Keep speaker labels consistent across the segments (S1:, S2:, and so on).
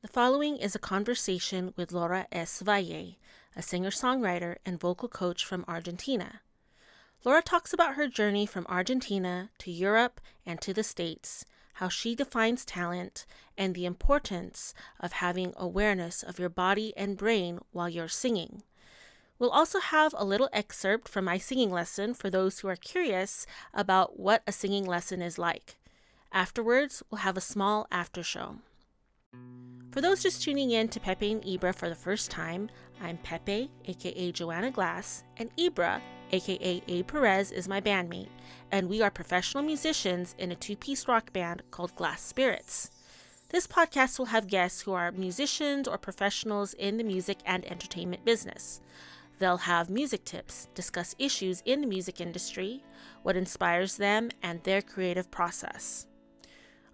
S1: The following is a conversation with Laura S Valle, a singer-songwriter and vocal coach from Argentina. Laura talks about her journey from Argentina to Europe and to the States, how she defines talent, and the importance of having awareness of your body and brain while you're singing. We'll also have a little excerpt from my singing lesson for those who are curious about what a singing lesson is like. Afterwards, we'll have a small aftershow. For those just tuning in to Pepe and Ybra for the first time, I'm Pepe, aka Joanna Glass, and Ybra, aka A Perez, is my bandmate, and we are professional musicians in a two-piece rock band called Glass Spirits. This podcast will have guests who are musicians or professionals in the music and entertainment business. They'll have music tips, discuss issues in the music industry, what inspires them, and their creative process.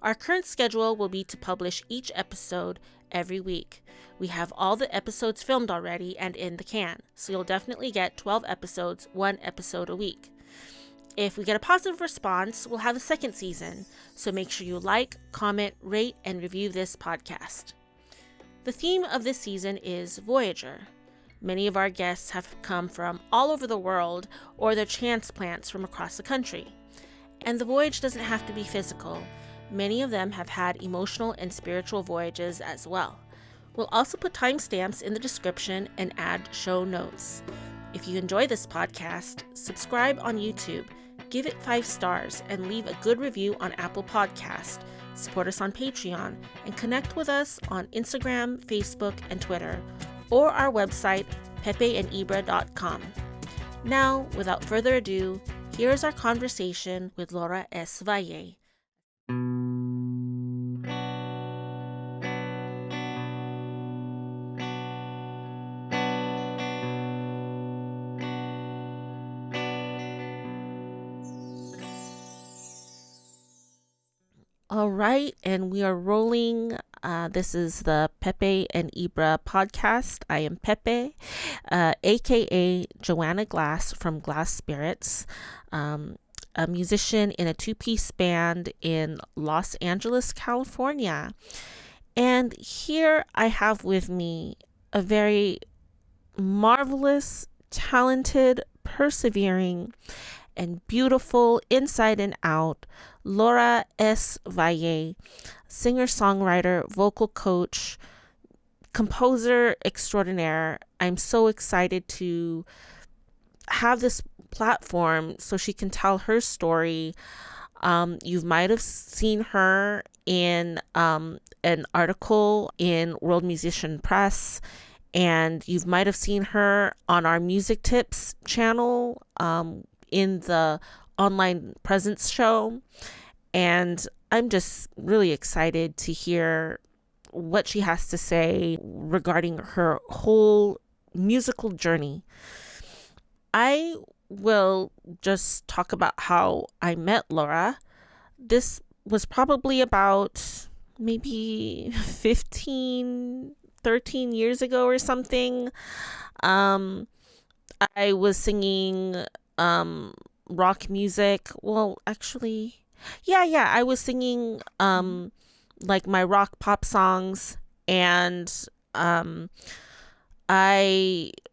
S1: Our current schedule will be to publish each episode every week. We have all the episodes filmed already and in the can, so you'll definitely get 12 episodes, 1 episode a week. If we get a positive response, we'll have a second season, so make sure you like, comment, rate, and review this podcast. The theme of this season is Voyager. Many of our guests have come from all over the world or they're transplants from across the country. And the voyage doesn't have to be physical. Many of them have had emotional and spiritual voyages as well. We'll also put timestamps in the description and add show notes. If you enjoy this podcast, subscribe on YouTube, give it 5 stars, and leave a good review on Apple Podcast. Support us on Patreon, and connect with us on Instagram, Facebook, and Twitter, or our website, pepeandybra.com. Now, without further ado, here is our conversation with Laura S Valle. All right, and we are rolling. This is the Pepe and Ybra podcast. I am Pepe, aka Joanna Glass from Glass Spirits, a musician in a two-piece band in Los Angeles, California. And here I have with me a very marvelous, talented, persevering, and beautiful inside and out Laura S Valle, singer-songwriter, vocal coach, composer extraordinaire. I'm so excited to have this platform so she can tell her story. You might have seen her in an article in World Musician Press, and you might have seen her on our Music Tips channel in the online presence show. And I'm just really excited to hear what she has to say regarding her whole musical journey. I will just talk about how I met Laura. This was probably about maybe 13 years ago or something. I was singing rock music. Well, actually, yeah, I was singing like my rock pop songs, and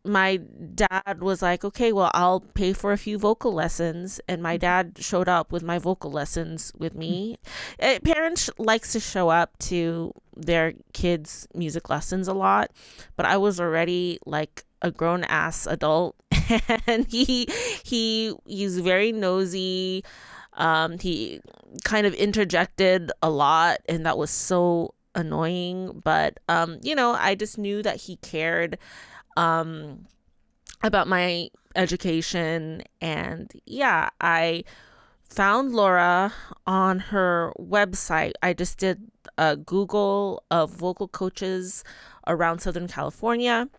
S1: my dad was like, okay, well, I'll pay for a few vocal lessons. And my dad showed up with my vocal lessons with me. Parents likes to show up to their kids' music lessons a lot, but I was already like a grown ass adult, and he's very nosy. He kind of interjected a lot, and that was so annoying. But I just knew that he cared about my education. And yeah, I found Laura on her website. I just did a Google of vocal coaches around Southern California,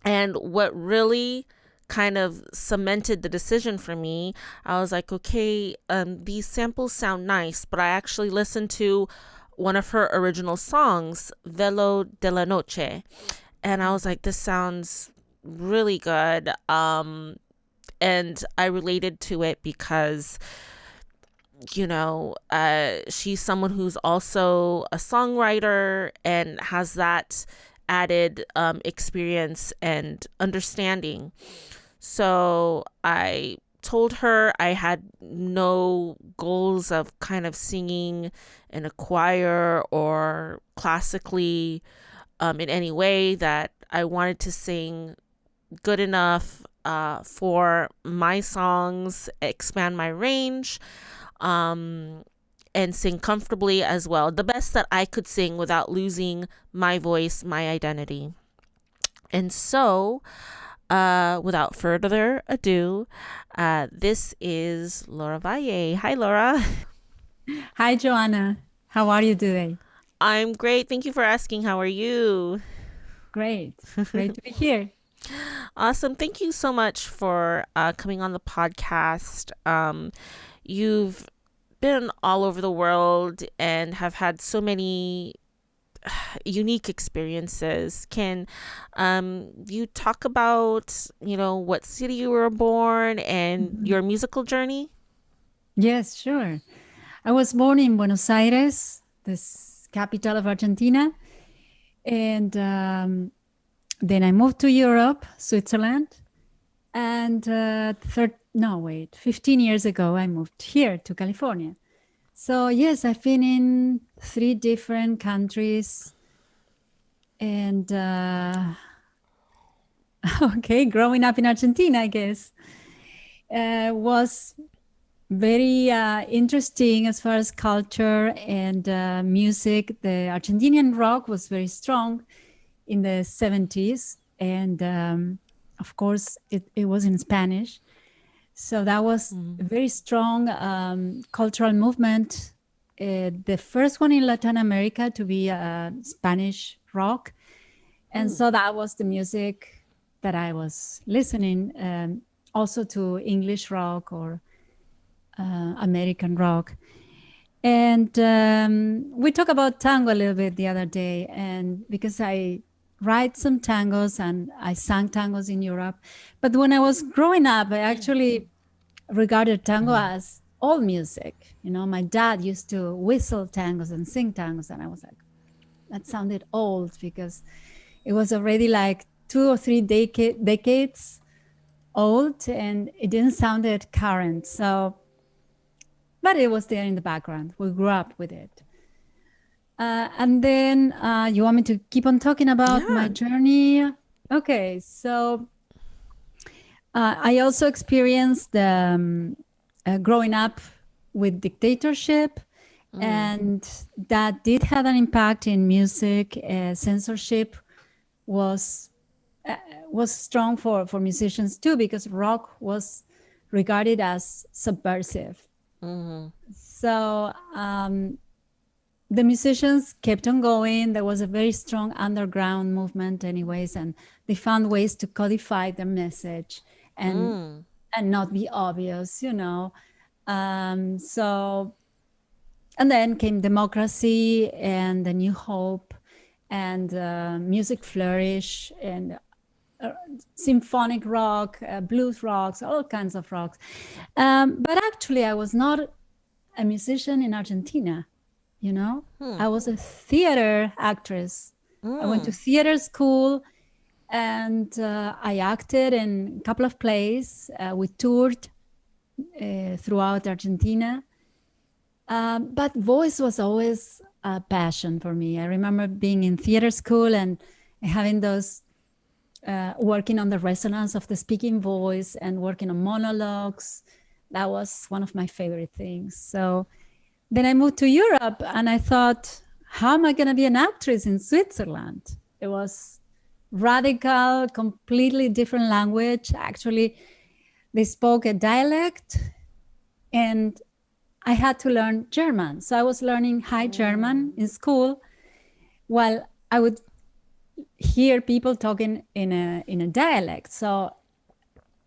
S1: and what really kind of cemented the decision for me, I was like, okay, these samples sound nice, but I actually listened to one of her original songs, Velo de la Noche, and I was like, this sounds really good. And I related to it because she's someone who's also a songwriter and has that added experience and understanding. So I told her I had no goals of kind of singing in a choir or classically in any way, that I wanted to sing good enough for my songs, expand my range, and sing comfortably as well. The best that I could sing without losing my voice, my identity. And so, without further ado, this is Laura Valle. Hi, Laura.
S2: Hi, Joanna. How are you today?
S1: I'm great. Thank you for asking. How are you?
S2: Great. Great to be here.
S1: Awesome. Thank you so much for coming on the podcast. You've been all over the world and have had so many unique experiences. Can you talk about, what city you were born and your musical journey?
S2: Yes, sure. I was born in Buenos Aires, this capital of Argentina. And then I moved to Europe, Switzerland. And 15 years ago, I moved here to California. So yes, I've been in 3 different countries. And growing up in Argentina, I guess, was very interesting as far as culture and music. The Argentinian rock was very strong in the 70s. And of course, it was in Spanish. So that was a very strong cultural movement. The first one in Latin America to be Spanish rock. And so that was the music that I was listening, also to English rock or American rock. And we talked about tango a little bit the other day, and because I write some tangos and I sang tangos in Europe. But when I was growing up, I actually regarded tango as old music. My dad used to whistle tangos and sing tangos, and I was like, that sounded old because it was already like 2 or 3 decades old, and it didn't sound current. But it was there in the background. We grew up with it. And then you want me to keep on talking about my journey? Okay, so I also experienced growing up with dictatorship, and that did have an impact in music. Censorship was strong for musicians too, because rock was regarded as subversive. So the musicians kept on going. There was a very strong underground movement anyways, and they found ways to codify their message and not be obvious, and then came democracy and the new hope, and music flourish, and symphonic rock, blues rocks, all kinds of rocks. But actually, I was not a musician in Argentina. I was a theater actress. I went to theater school, and I acted in a couple of plays. We toured throughout Argentina. But voice was always a passion for me. I remember being in theater school and having those, working on the resonance of the speaking voice and working on monologues. That was one of my favorite things. So then I moved to Europe, and I thought, how am I going to be an actress in Switzerland? It was radical, completely different language. Actually, they spoke a dialect, and I had to learn German. So I was learning High German in school, while I would hear people talking in a dialect. So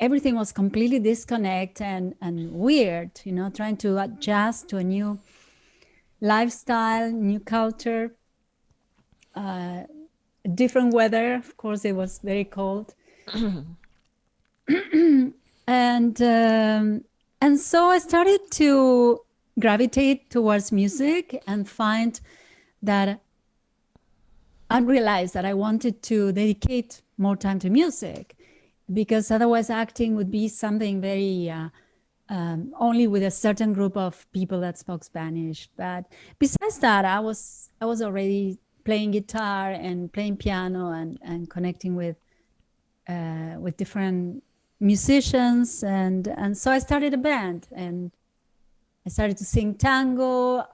S2: everything was completely disconnected and weird, trying to adjust to a new lifestyle, new culture, different weather. Of course, it was very cold. And so I started to gravitate towards music and find that I realized that I wanted to dedicate more time to music, because otherwise acting would be something very only with a certain group of people that spoke Spanish. But besides that, I was already playing guitar and playing piano and connecting with different musicians, and so I started a band, and I started to sing tango,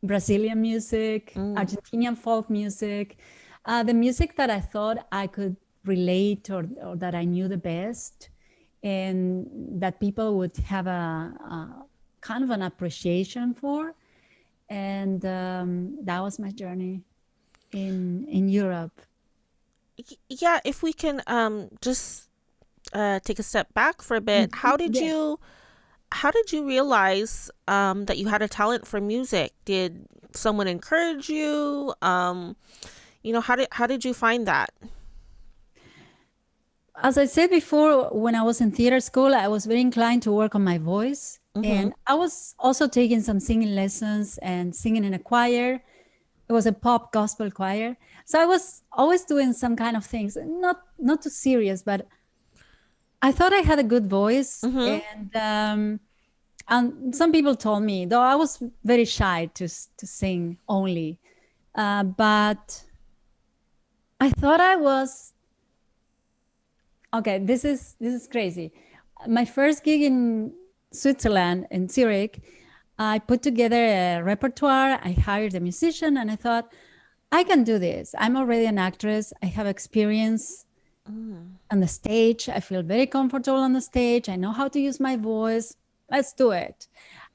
S2: Brazilian music, Argentinian folk music, the music that I thought I could relate or that I knew the best, and that people would have a kind of an appreciation for. And that was my journey in Europe.
S1: Yeah, if we can just take a step back for a bit, how did you realize that you had a talent for music? Did someone encourage you? How did you find that?
S2: As I said before, when I was in theater school, I was very inclined to work on my voice. And I was also taking some singing lessons and singing in a choir. It was a pop gospel choir. So I was always doing some kind of things, not too serious, but I thought I had a good voice. And some people told me, though I was very shy to sing only, but I thought I was, okay, this is crazy. My first gig in Switzerland, in Zurich, I put together a repertoire. I hired a musician, and I thought, I can do this. I'm already an actress. I have experience on the stage. I feel very comfortable on the stage. I know how to use my voice. Let's do it.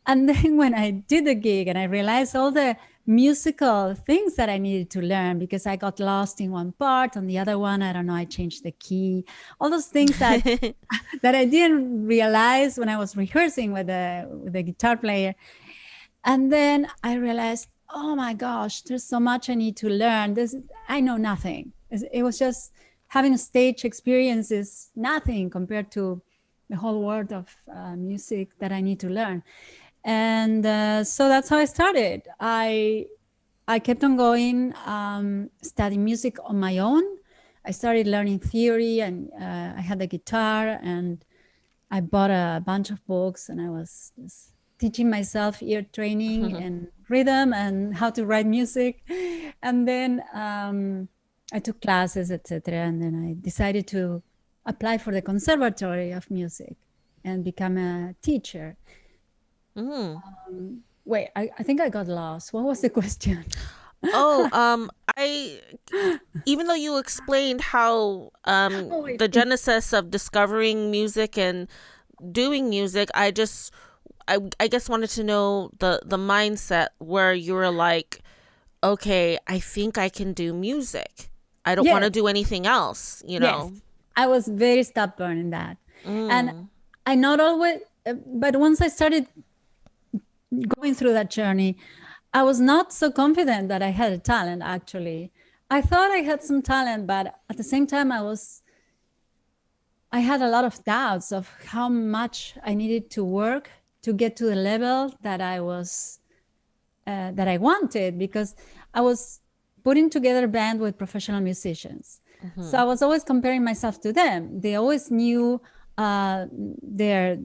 S2: And then when I did the gig and I realized all the musical things that I needed to learn, because I got lost in one part, on the other one, I don't know, I changed the key, all those things that that I didn't realize when I was rehearsing with the guitar player. And then I realized, oh my gosh, there's so much I need to learn. I know nothing. It was just having a stage experience is nothing compared to the whole world of music that I need to learn. And so that's how I started. I kept on going, studying music on my own. I started learning theory, and I had the guitar, and I bought a bunch of books, and I was just teaching myself ear training and rhythm and how to write music. And then I took classes, etc. And then I decided to apply for the Conservatory of Music and become a teacher. Wait, I think I got lost. What was the question?
S1: I even though you explained how the genesis of discovering music and doing music, I guess wanted to know the mindset where you were like, okay, I think I can do music. I don't want to do anything else, you know.
S2: Yes. I was very stubborn in that. And I not always, but once I started going through that journey, I was not so confident that I had a talent, actually. I thought I had some talent, but at the same time, I had a lot of doubts of how much I needed to work to get to the level that I was, that I wanted, because I was putting together a band with professional musicians. So I was always comparing myself to them. They always knew their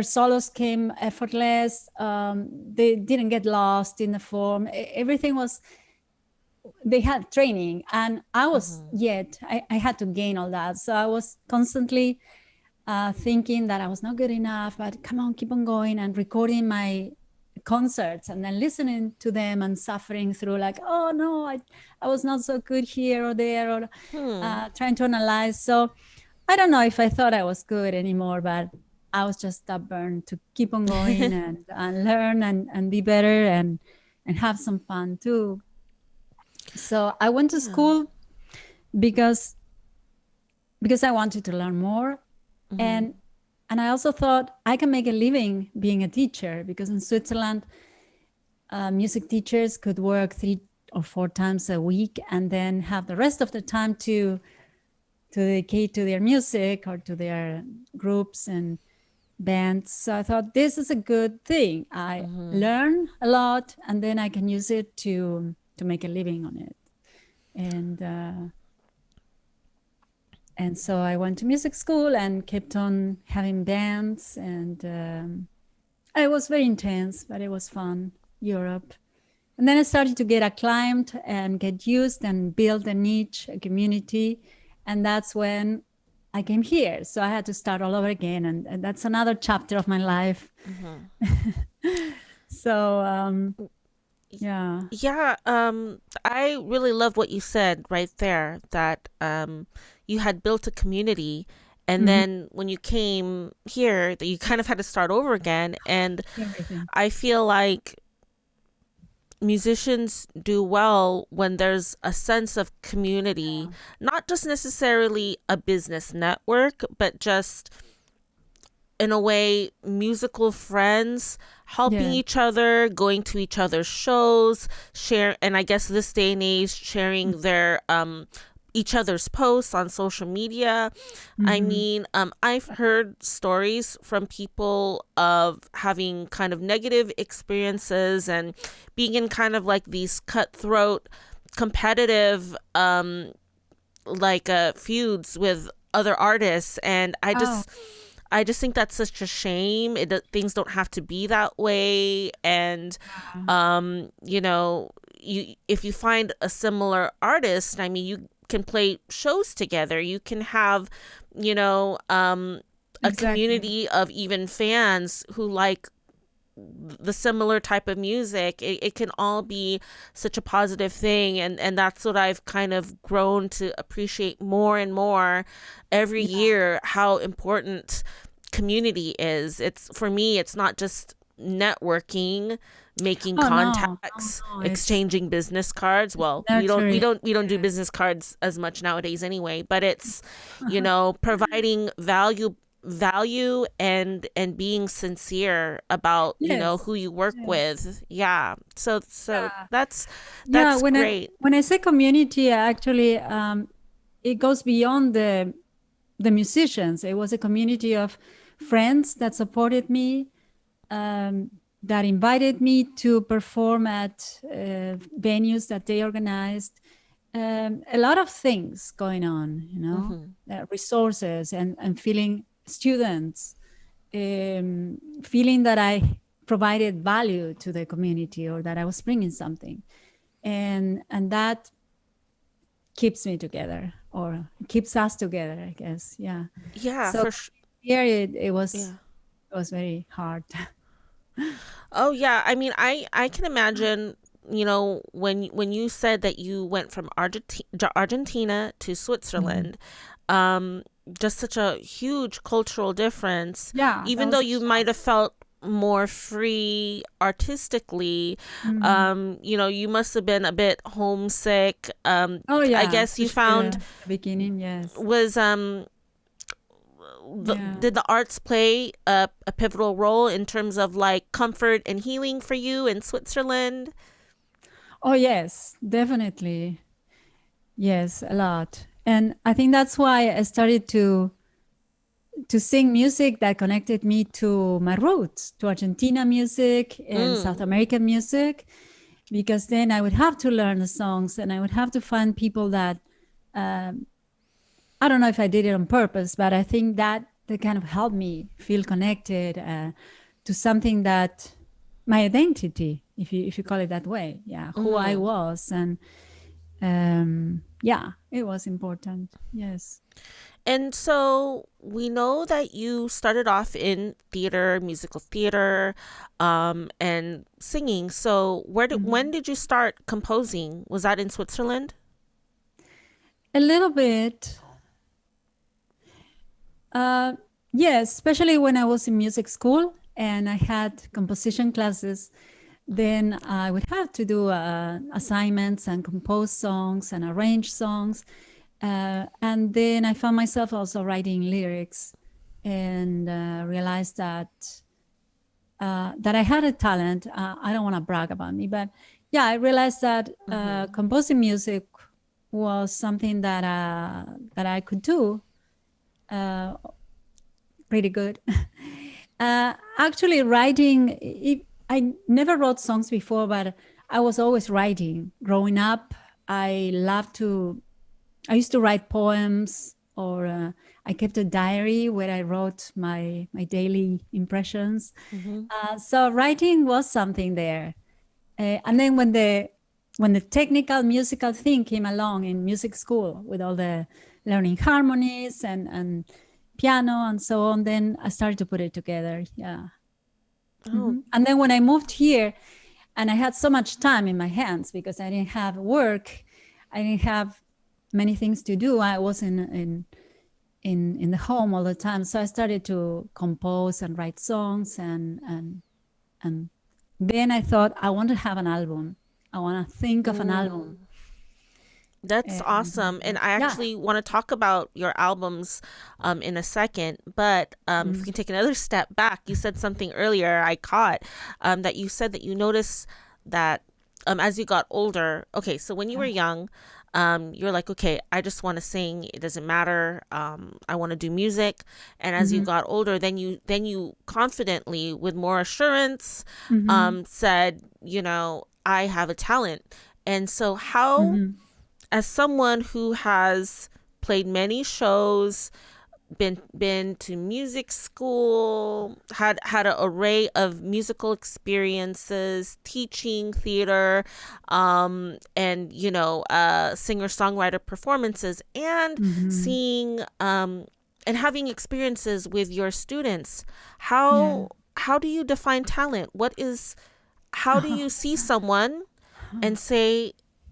S2: solos came effortless. They didn't get lost in the form. Everything was, they had training, and I was I had to gain all that. So I was constantly thinking that I was not good enough, but come on, keep on going, and recording my concerts and then listening to them and suffering through, like, oh no, I was not so good here or there, or trying to analyze. So I don't know if I thought I was good anymore, but I was just stubborn to keep on going and learn and be better and have some fun too. So I went to school because I wanted to learn more. And I also thought I can make a living being a teacher, because in Switzerland, music teachers could work 3 or 4 times a week and then have the rest of the time to dedicate to their music or to their groups. And bands. So I thought this is a good thing. I learn a lot, and then I can use it to make a living on it. And so I went to music school and kept on having bands, and it was very intense, but it was fun. Europe. And then I started to get acclimed and get used and build a niche, a community. And that's when I came here. So I had to start all over again. And that's another chapter of my life. So, yeah.
S1: Yeah. I really love what you said right there, that you had built a community, and then when you came here, that you kind of had to start over again. And I feel like musicians do well when there's a sense of community, not just necessarily a business network, but just in a way musical friends helping each other, going to each other's shows, and I guess this day and age sharing their each other's posts on social media. I mean, I've heard stories from people of having kind of negative experiences and being in kind of like these cutthroat, competitive, feuds with other artists. And I just think that's such a shame. Things don't have to be that way. And, if you find a similar artist, I mean, you can play shows together. You can have, a community of even fans who like the similar type of music. It can all be such a positive thing. And that's what I've kind of grown to appreciate more and more every year, how important community is. For me, it's not just networking, making contacts, exchanging business cards. Well, we don't do business cards as much nowadays anyway, but it's providing value and being sincere about who you work with. So that's great.
S2: When I say community, actually it goes beyond the musicians. It was a community of friends that supported me, that invited me to perform at venues that they organized. A lot of things going on, resources and feeling students, feeling that I provided value to the community or that I was bringing something. And that keeps me together, or keeps us together, I guess. Yeah. So
S1: For sure.
S2: Here it was very hard.
S1: Oh yeah, I mean, I can imagine, when you said that you went from Argentina to Switzerland, just such a huge cultural difference.
S2: Yeah.
S1: Even though you might have felt more free artistically, you must have been a bit homesick. I guess you found
S2: the beginning, yes.
S1: Was did the arts play a pivotal role in terms of like comfort and healing for you in Switzerland?
S2: Oh yes, definitely. Yes, a lot. And I think that's why I started to sing music that connected me to my roots, to Argentina music and South American music, because then I would have to learn the songs and I would have to find people that I don't know if I did it on purpose, but I think that they kind of helped me feel connected to something that my identity, if you call it that way, who I was, and it was important. Yes.
S1: And so we know that you started off in theater, musical theater, and singing. So when did you start composing? Was that in Switzerland?
S2: A little bit. Yes, especially when I was in music school and I had composition classes, then I would have to do assignments and compose songs and arrange songs. And then I found myself also writing lyrics and realized that I had a talent. I don't want to brag about me, but I realized that composing music was something that I could do pretty good. Actually, writing, I never wrote songs before, but I was always writing. Growing up, I used to write poems, or I kept a diary where I wrote my daily impressions. So writing was something there. And then when the technical musical thing came along in music school, with all the learning harmonies and piano and so on, then I started to put it together. Yeah. And then when I moved here, and I had so much time in my hands because I didn't have work, I didn't have many things to do. I was in the home all the time, so I started to compose and write songs, and then I thought, I want to have an album. I want to think of an album.
S1: That's awesome. And I actually want to talk about your albums in a second. But if we can take another step back, you said something earlier I caught, that you said that you noticed that as you got older. Okay, so when you were young, you're like, okay, I just want to sing. It doesn't matter. I want to do music. And as you got older, then you confidently, with more assurance, said, I have a talent. And so how, as someone who has played many shows, been to music school, had an array of musical experiences, teaching theater, and singer-songwriter performances, and seeing and having experiences with your students, how do you define talent? How do you see someone and say,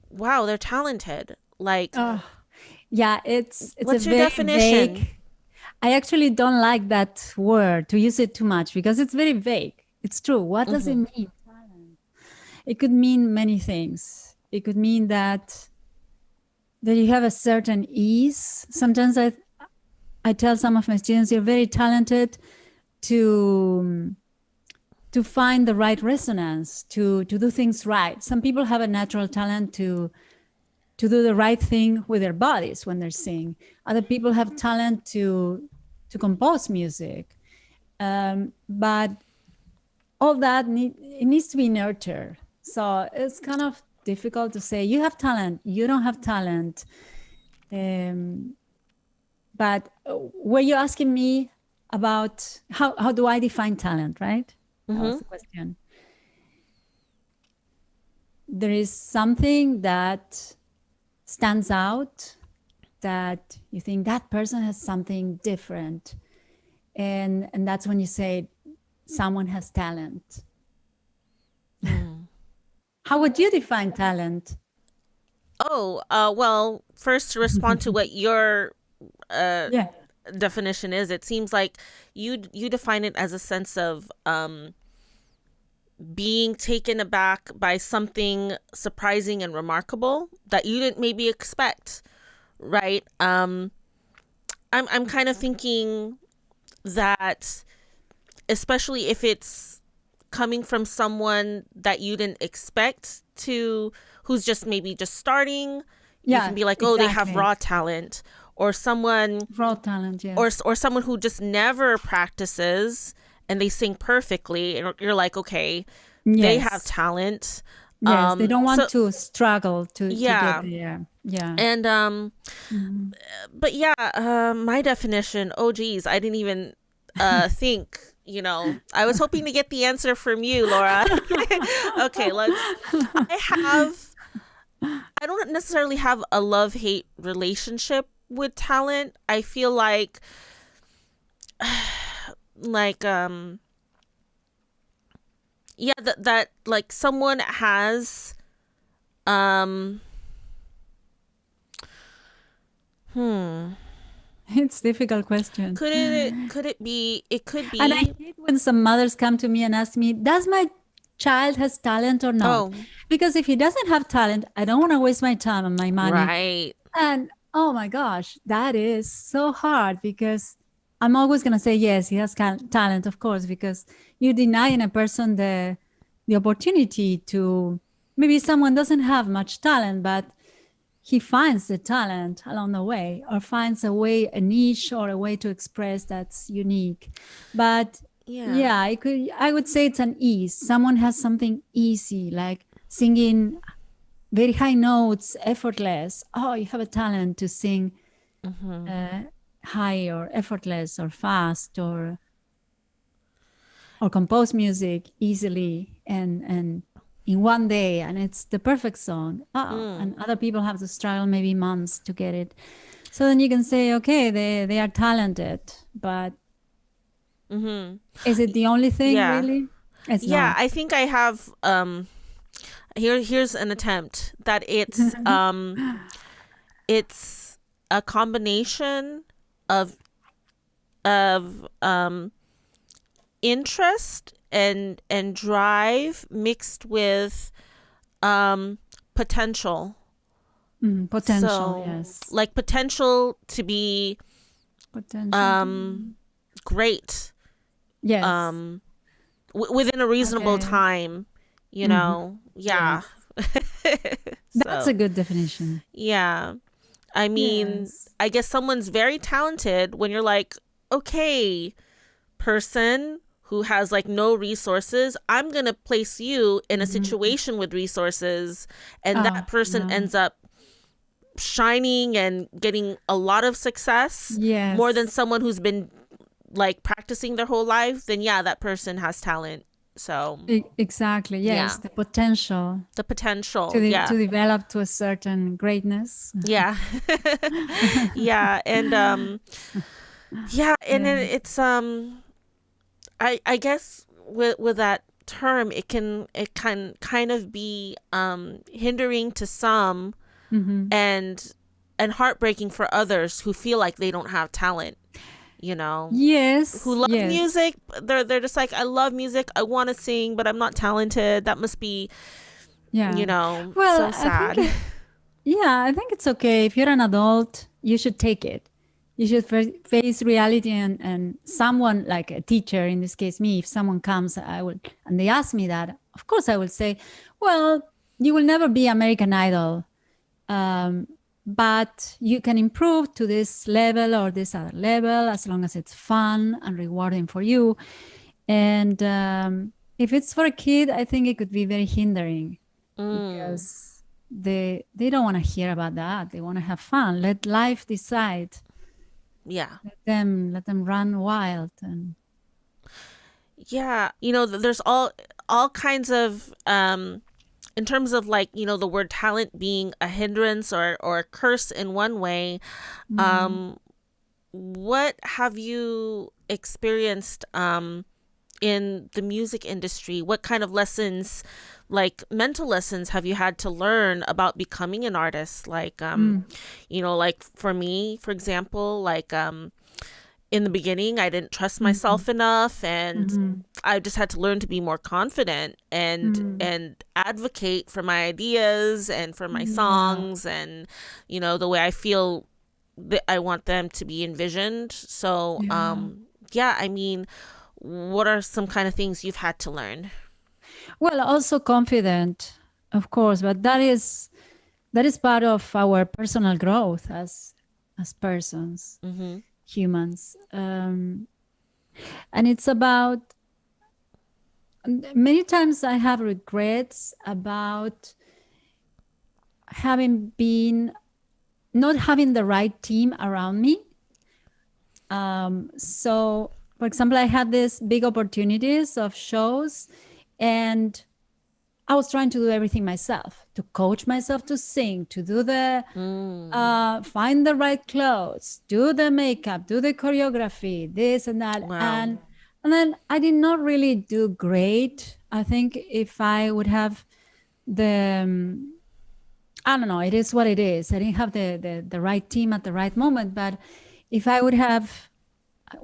S1: wow, they're talented? Like,
S2: it's
S1: what's
S2: a
S1: your
S2: very
S1: definition?
S2: vague. I actually don't like that word, to use it too much, because it's very vague. It's true. What does it mean? It could mean many things. It could mean that you have a certain ease. Sometimes I tell some of my students, you're very talented to find the right resonance, to do things right. Some people have a natural talent to do the right thing with their bodies when they're singing. Other people have talent to compose music. But all that it needs to be nurtured. So it's kind of difficult to say, you have talent, you don't have talent. But were you asking me about how do I define talent, right? That was the question. There is something that stands out, that you think that person has something different, and that's when you say someone has talent. How would you define talent?
S1: Well, first, to respond to what your definition is, it seems like you define it as a sense of being taken aback by something surprising and remarkable that you didn't maybe expect, right? I'm kind of thinking that, especially if it's coming from someone that you didn't expect to, who's just maybe just starting, you can be like, oh, they have raw talent, or someone or someone who just never practices and they sing perfectly, and you're like, okay, they have talent.
S2: Yes, they don't want to struggle to get there. Yeah.
S1: And but my definition, oh geez, I didn't even think, I was hoping to get the answer from you, Laura. Okay, I don't necessarily have a love-hate relationship with talent. I feel like that like someone has
S2: It's a difficult question.
S1: Could it be?
S2: And I hate when some mothers come to me and ask me, does my child has talent or not? Because if he doesn't have talent, I don't want to waste my time and my money.
S1: Right.
S2: And oh my gosh, that is so hard, because I'm always going to say, yes, he has talent, of course, because you're denying a person the opportunity to, maybe someone doesn't have much talent, but he finds the talent along the way, or finds a way, a niche or a way to express that's unique. But Yeah, I would say it's an ease. Someone has something easy, like singing very high notes, effortless. Oh, you have a talent to sing high or effortless or fast or compose music easily and in one day, and it's the perfect song. And other people have to struggle maybe months to get it. So then you can say, okay, they are talented, but is it the only thing really? It's not.
S1: I think I have here's an attempt that it's a combination of interest and drive mixed with potential.
S2: Potential,
S1: So,
S2: yes.
S1: like potential to be great.
S2: Yes.
S1: Within a reasonable time, you know. Yeah.
S2: That's a good definition.
S1: Yeah. I mean, I guess someone's very talented when you're like, okay, person who has like no resources, I'm going to place you in a situation with resources, and that person ends up shining and getting a lot of success more than someone who's been like practicing their whole life. Then that person has talent. So
S2: exactly, yes, the potential
S1: to
S2: to develop to a certain greatness.
S1: And and it's I guess with that term, it can kind of be hindering to some and heartbreaking for others who feel like they don't have talent, you know.
S2: Yes.
S1: Who love music. They're just like, I love music, I want to sing, but I'm not talented. That must be you know, so sad.
S2: I think it's okay. If you're an adult, you should take it. You should face reality, and someone like a teacher, in this case me, if someone comes and they ask me that, of course I will say, well, you will never be American Idol, but you can improve to this level or this other level as long as it's fun and rewarding for you. And if it's for a kid, I think it could be very hindering because they don't want to hear about that. They want to have fun. Let life decide. Let them run wild. And
S1: you know, there's all kinds of in terms of like, you know, the word talent being a hindrance or a curse in one way. What have you experienced in the music industry? What kind of lessons, like mental lessons, have you had to learn about becoming an artist? Like you know, like for me, for example, like in the beginning, I didn't trust myself enough, and I just had to learn to be more confident and advocate for my ideas and for my songs, and you know, the way I feel that I want them to be envisioned. So I mean, what are some kind of things you've had to learn?
S2: Well, also confident, of course, but that is part of our personal growth as persons, humans. And it's about, many times I have regrets about not having the right team around me. So, for example, I had these big opportunities of shows, and I was trying to do everything myself, to coach myself to sing, to do the, find the right clothes, do the makeup, do the choreography, this and that.
S1: Wow.
S2: And then I did not really do great. I think if I would have I don't know, it is what it is. I didn't have the right team at the right moment, but if I would have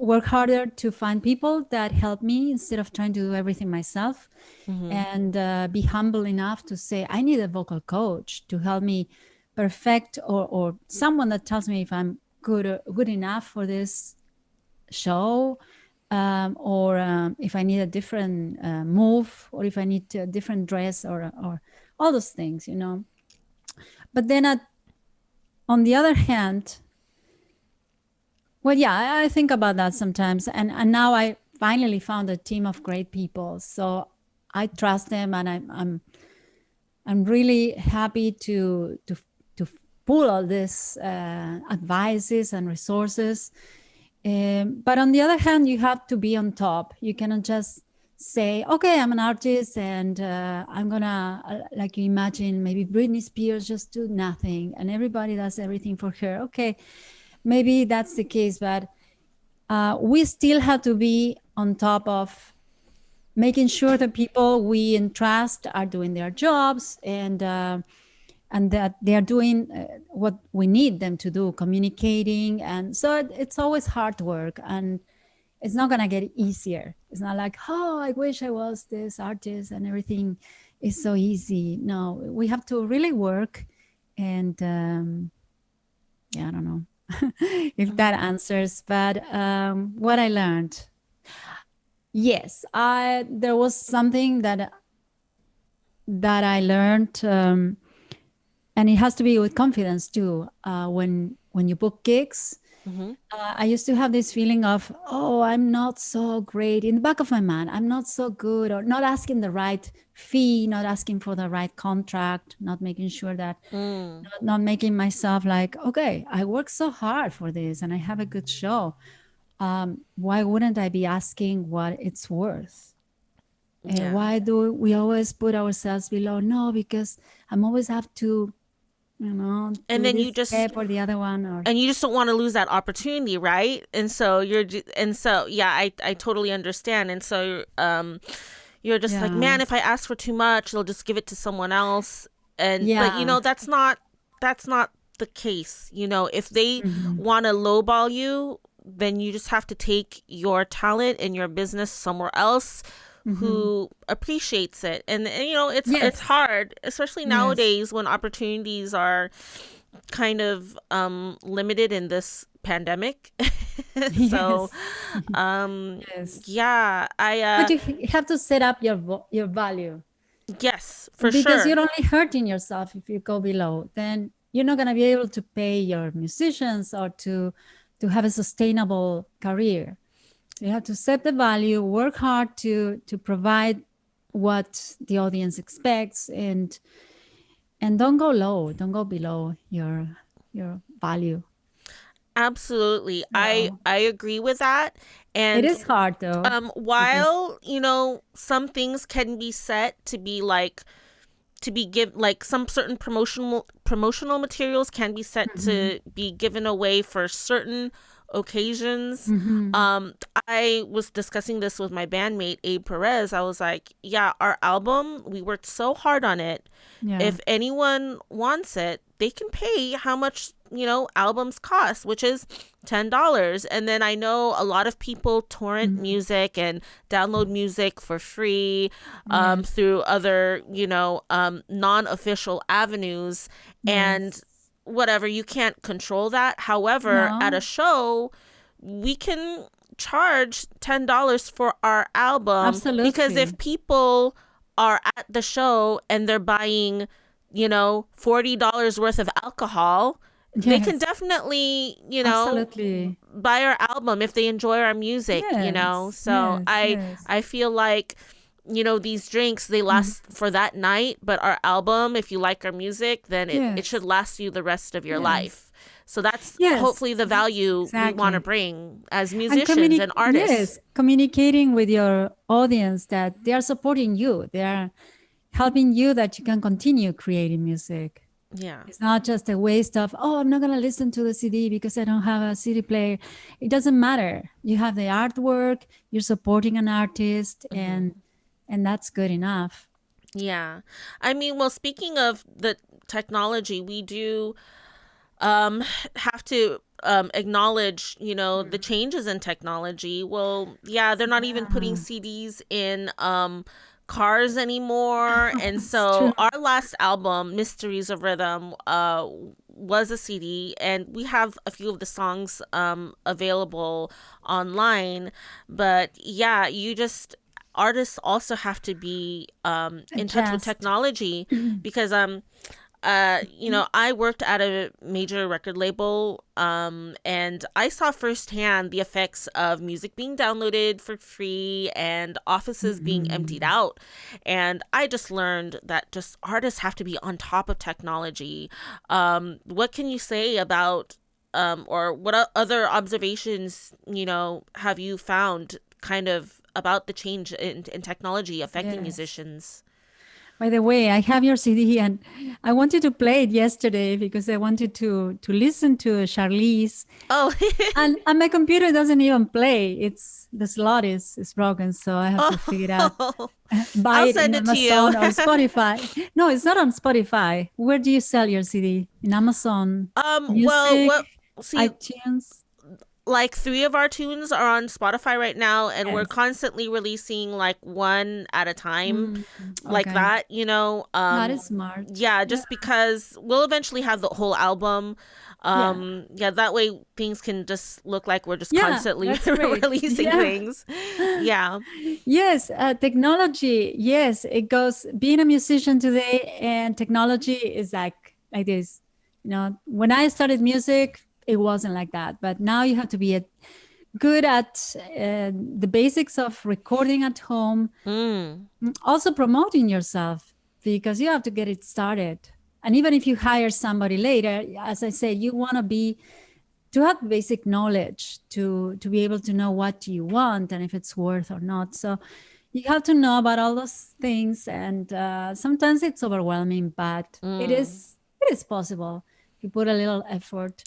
S2: worked harder to find people that help me instead of trying to do everything myself, and be humble enough to say, I need a vocal coach to help me perfect, or someone that tells me if I'm good enough for this show, or if I need a different move, or if I need a different dress, or all those things, you know. But then on the other hand, well, yeah, I think about that sometimes. And now I finally found a team of great people. So I trust them, and I'm really happy to pull all these advices and resources. But on the other hand, you have to be on top. You cannot just say, okay, I'm an artist and I'm gonna, like you imagine, maybe Britney Spears just do nothing and everybody does everything for her. Okay, maybe that's the case, but we still have to be on top of making sure the people we entrust are doing their jobs, and that they are doing what we need them to do, communicating. And so it's always hard work, and it's not going to get easier. It's not like, oh, I wish I was this artist and everything is so easy. No, we have to really work. And yeah, I don't know if that answers, but what I learned. Yes, there was something that I learned, and it has to be with confidence too. When you book gigs, I used to have this feeling of, oh, I'm not so great. In the back of my mind, I'm not so good, or not asking the right fee, not asking for the right contract, not making sure that, not making myself like, okay, I work so hard for this and I have a good show. Why wouldn't I be asking what it's worth? Yeah. Why do we always put ourselves below? No, because I'm always have to, and then you just step or the other one,
S1: and you just don't want to lose that opportunity, right? And so yeah, I totally understand. And so you're just like, man, if I ask for too much, they'll just give it to someone else. And but that's not the case. If they want to lowball you, then you just have to take your talent and your business somewhere else who appreciates it. And it's hard, especially nowadays when opportunities are kind of limited in this pandemic. So yeah,
S2: but you have to set up your value.
S1: Yes, for
S2: sure, because you're only hurting yourself if you go below. Then you're not going to be able to pay your musicians or to have a sustainable career. You have to set the value, work hard to provide what the audience expects, and don't go low, don't go below your value.
S1: Absolutely. I agree with that. And
S2: it is hard though.
S1: While, some things can be set to be like, some certain promotional materials can be set to be given away for certain occasions. I was discussing this with my bandmate Abe Perez. I was like, yeah, our album, we worked so hard on it. If anyone wants it, they can pay how much albums cost, which is $10. And then I know a lot of people torrent music and download music for free through other non-official avenues. And whatever, you can't control that. However, at a show, we can charge $10 for our album.
S2: Absolutely.
S1: Because if people are at the show and they're buying $40 worth of alcohol, they can definitely
S2: Absolutely.
S1: buy our album if they enjoy our music. So I feel like these drinks, they last for that night, but our album, if you like our music, then it should last you the rest of your life. So that's hopefully the value we want to bring as musicians and artists.
S2: Yes, communicating with your audience that they are supporting you, they are helping you, that you can continue creating music.
S1: Yeah,
S2: it's not just a waste of, oh, I'm not going to listen to the CD because I don't have a CD player. It doesn't matter. You have the artwork, you're supporting an artist, and that's good enough.
S1: Yeah. I mean, well, speaking of the technology, we do have to acknowledge, the changes in technology. Well, they're not even putting CDs in cars anymore. And so our last album, Mysteries of Rhythm, was a CD, and we have a few of the songs available online. But artists also have to be in touch with technology, because I worked at a major record label, and I saw firsthand the effects of music being downloaded for free and offices being emptied out. And I just learned that just artists have to be on top of technology. What can you say about, or what other observations, have you found kind of about the change in technology affecting musicians?
S2: By the way, I have your CD and I wanted to play it yesterday because I wanted to listen to Charlize.
S1: Oh.
S2: and my computer doesn't even play. It's the slot is broken, so I have to figure it out. Buy
S1: I'll
S2: it
S1: send
S2: in
S1: it to you.
S2: Amazon or Spotify. No, it's not on Spotify. Where do you sell your CD? In Amazon? Music, iTunes?
S1: Like 3 of our tunes are on Spotify right now, and we're constantly releasing like one at a time, like that,
S2: That is smart.
S1: Yeah, just because we'll eventually have the whole album. That way things can just look like we're just constantly releasing things. Yeah.
S2: Yes, technology. Yes, it goes. Being a musician today and technology is like this. When I started music, it wasn't like that, but now you have to be good at the basics of recording at home, also promoting yourself, because you have to get it started. And even if you hire somebody later, as I say, you want to have basic knowledge to be able to know what you want and if it's worth or not. So you have to know about all those things, and sometimes it's overwhelming, but it is possible if you put a little effort.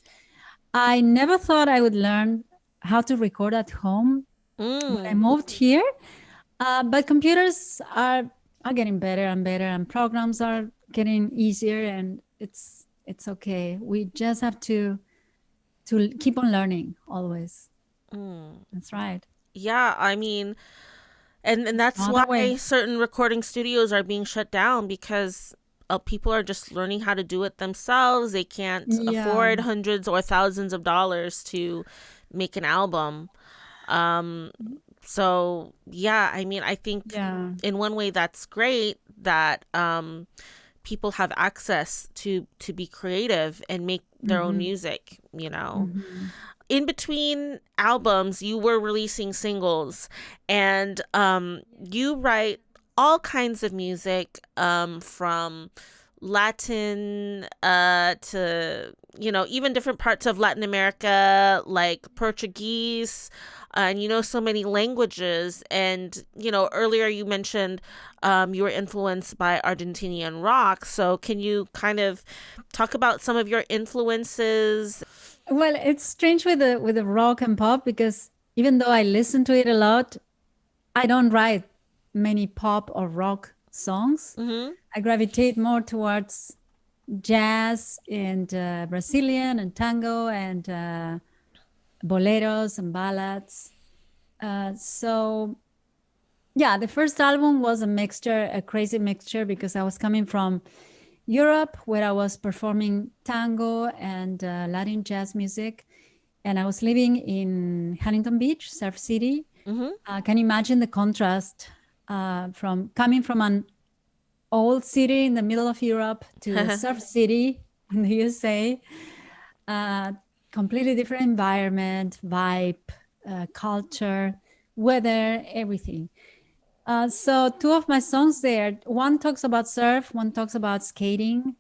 S2: I never thought I would learn how to record at home when I moved here, but computers are getting better and better, and programs are getting easier, and it's okay. We just have to keep on learning always. That's right.
S1: Yeah, I mean, and that's why certain recording studios are being shut down, because people are just learning how to do it themselves. They can't afford hundreds or thousands of dollars to make an album. So yeah, I mean, I think in one way that's great that people have access to be creative and make their own music, In between albums, you were releasing singles, and you write all kinds of music, from Latin to, even different parts of Latin America, like Portuguese, and so many languages. And, earlier you mentioned you were influenced by Argentinian rock. So can you kind of talk about some of your influences?
S2: Well, it's strange with the rock and pop, because even though I listen to it a lot, I don't write many pop or rock songs. I gravitate more towards jazz and Brazilian and tango and boleros and ballads. So yeah, the first album was a crazy mixture, because I was coming from Europe, where I was performing tango and Latin jazz music, and I was living in Huntington Beach, Surf City. Can you imagine the contrast from coming from an old city in the middle of Europe to a surf city in the USA? Completely different environment, vibe, culture, weather, everything. So 2 of my songs there, one talks about surf, one talks about skating.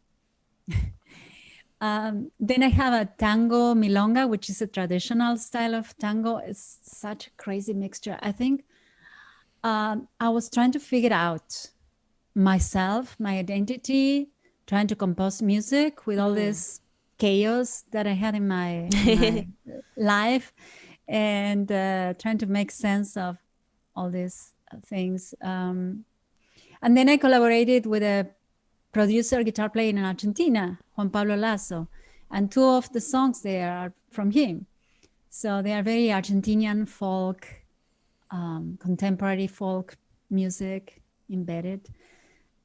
S2: Then I have a tango milonga, which is a traditional style of tango. It's such a crazy mixture. I think I was trying to figure out myself, my identity, trying to compose music with all this chaos that I had in my life, and trying to make sense of all these things. And then I collaborated with a producer, guitar player in Argentina, Juan Pablo Lasso, and 2 of the songs there are from him. So they are very Argentinian folk, contemporary folk music embedded.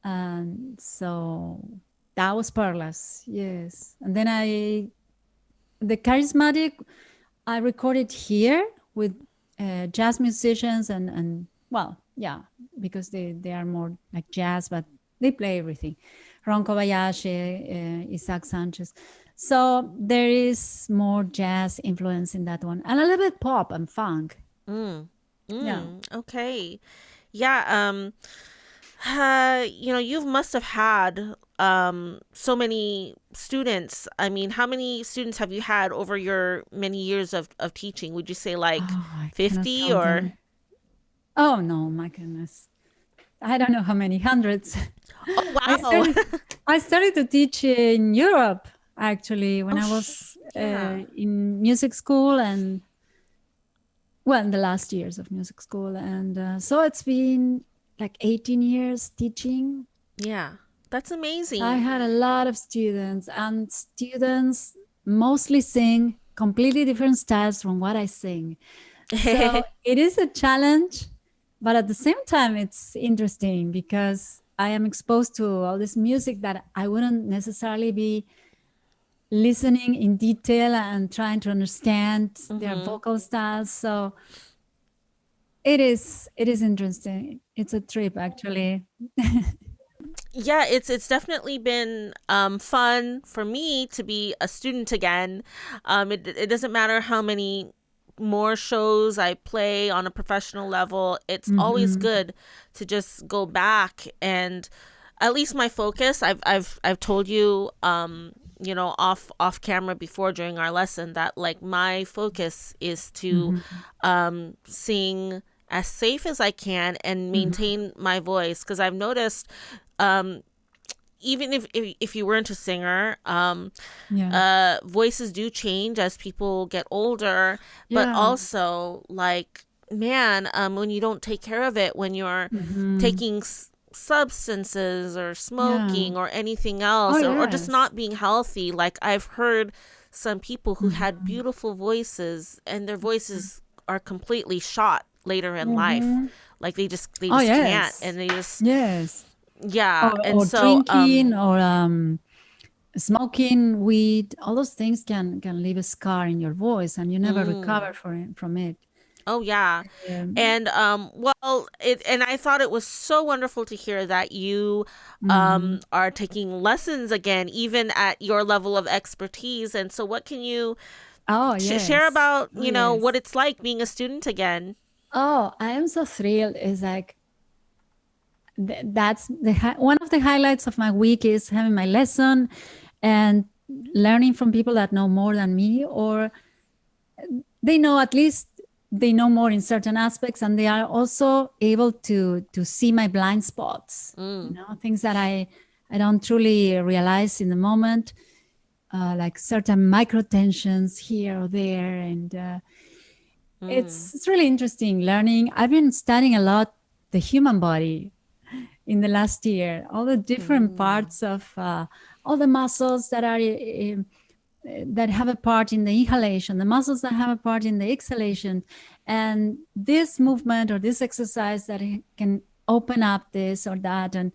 S2: And so that was Perlas, yes. And then the Charismatic, I recorded here with jazz musicians and well, yeah, because they are more like jazz, but they play everything. Ron Kobayashi, Isaac Sanchez. So there is more jazz influence in that one, and a little bit pop and funk. Yeah.
S1: Okay. Yeah. You must have had so many students. I mean, how many students have you had over your many years of teaching? Would you say like
S2: Oh, I cannot
S1: 50
S2: count
S1: or?
S2: them. Oh no, my goodness. I don't know how many hundreds.
S1: Oh,
S2: I
S1: wow.
S2: started to teach in Europe actually when I was
S1: yeah.
S2: in music school and in the last years of music school, and so it's been like 18 years teaching.
S1: Yeah. That's amazing.
S2: I had a lot of students, and students mostly sing completely different styles from what I sing. So it is a challenge, but at the same time, it's interesting because I am exposed to all this music that I wouldn't necessarily be listening in detail and trying to understand their vocal styles. So it is interesting. It's a trip, actually.
S1: Yeah, it's definitely been fun for me to be a student again. It doesn't matter how many more shows I play on a professional level. It's always good to just go back, and at least my focus. I've told you off camera before during our lesson that like my focus is to sing as safe as I can and maintain my voice, because I've noticed even if you weren't a singer, voices do change as people get older, but also like, man, when you don't take care of it, when you're taking substances or smoking or anything else, or just not being healthy, like I've heard some people who had beautiful voices and their voices are completely shot later in life, like they just can't, and they just
S2: or
S1: so
S2: drinking or smoking weed, all those things can leave a scar in your voice and you never recover from it.
S1: Oh yeah. And and I thought it was so wonderful to hear that you are taking lessons again, even at your level of expertise. And so what can you share about what it's like being a student again?
S2: Oh, I am so thrilled. It's like that's one of the highlights of my week is having my lesson and learning from people that know more than me, or they know, at least they know more in certain aspects, and they are also able to see my blind spots, things that I don't truly realize in the moment, like certain micro tensions here or there, and it's really interesting learning. I've been studying a lot the human body in the last year, all the different parts of all the muscles that are that have a part in the inhalation, the muscles that have a part in the exhalation, and this movement or this exercise that can open up this or that, and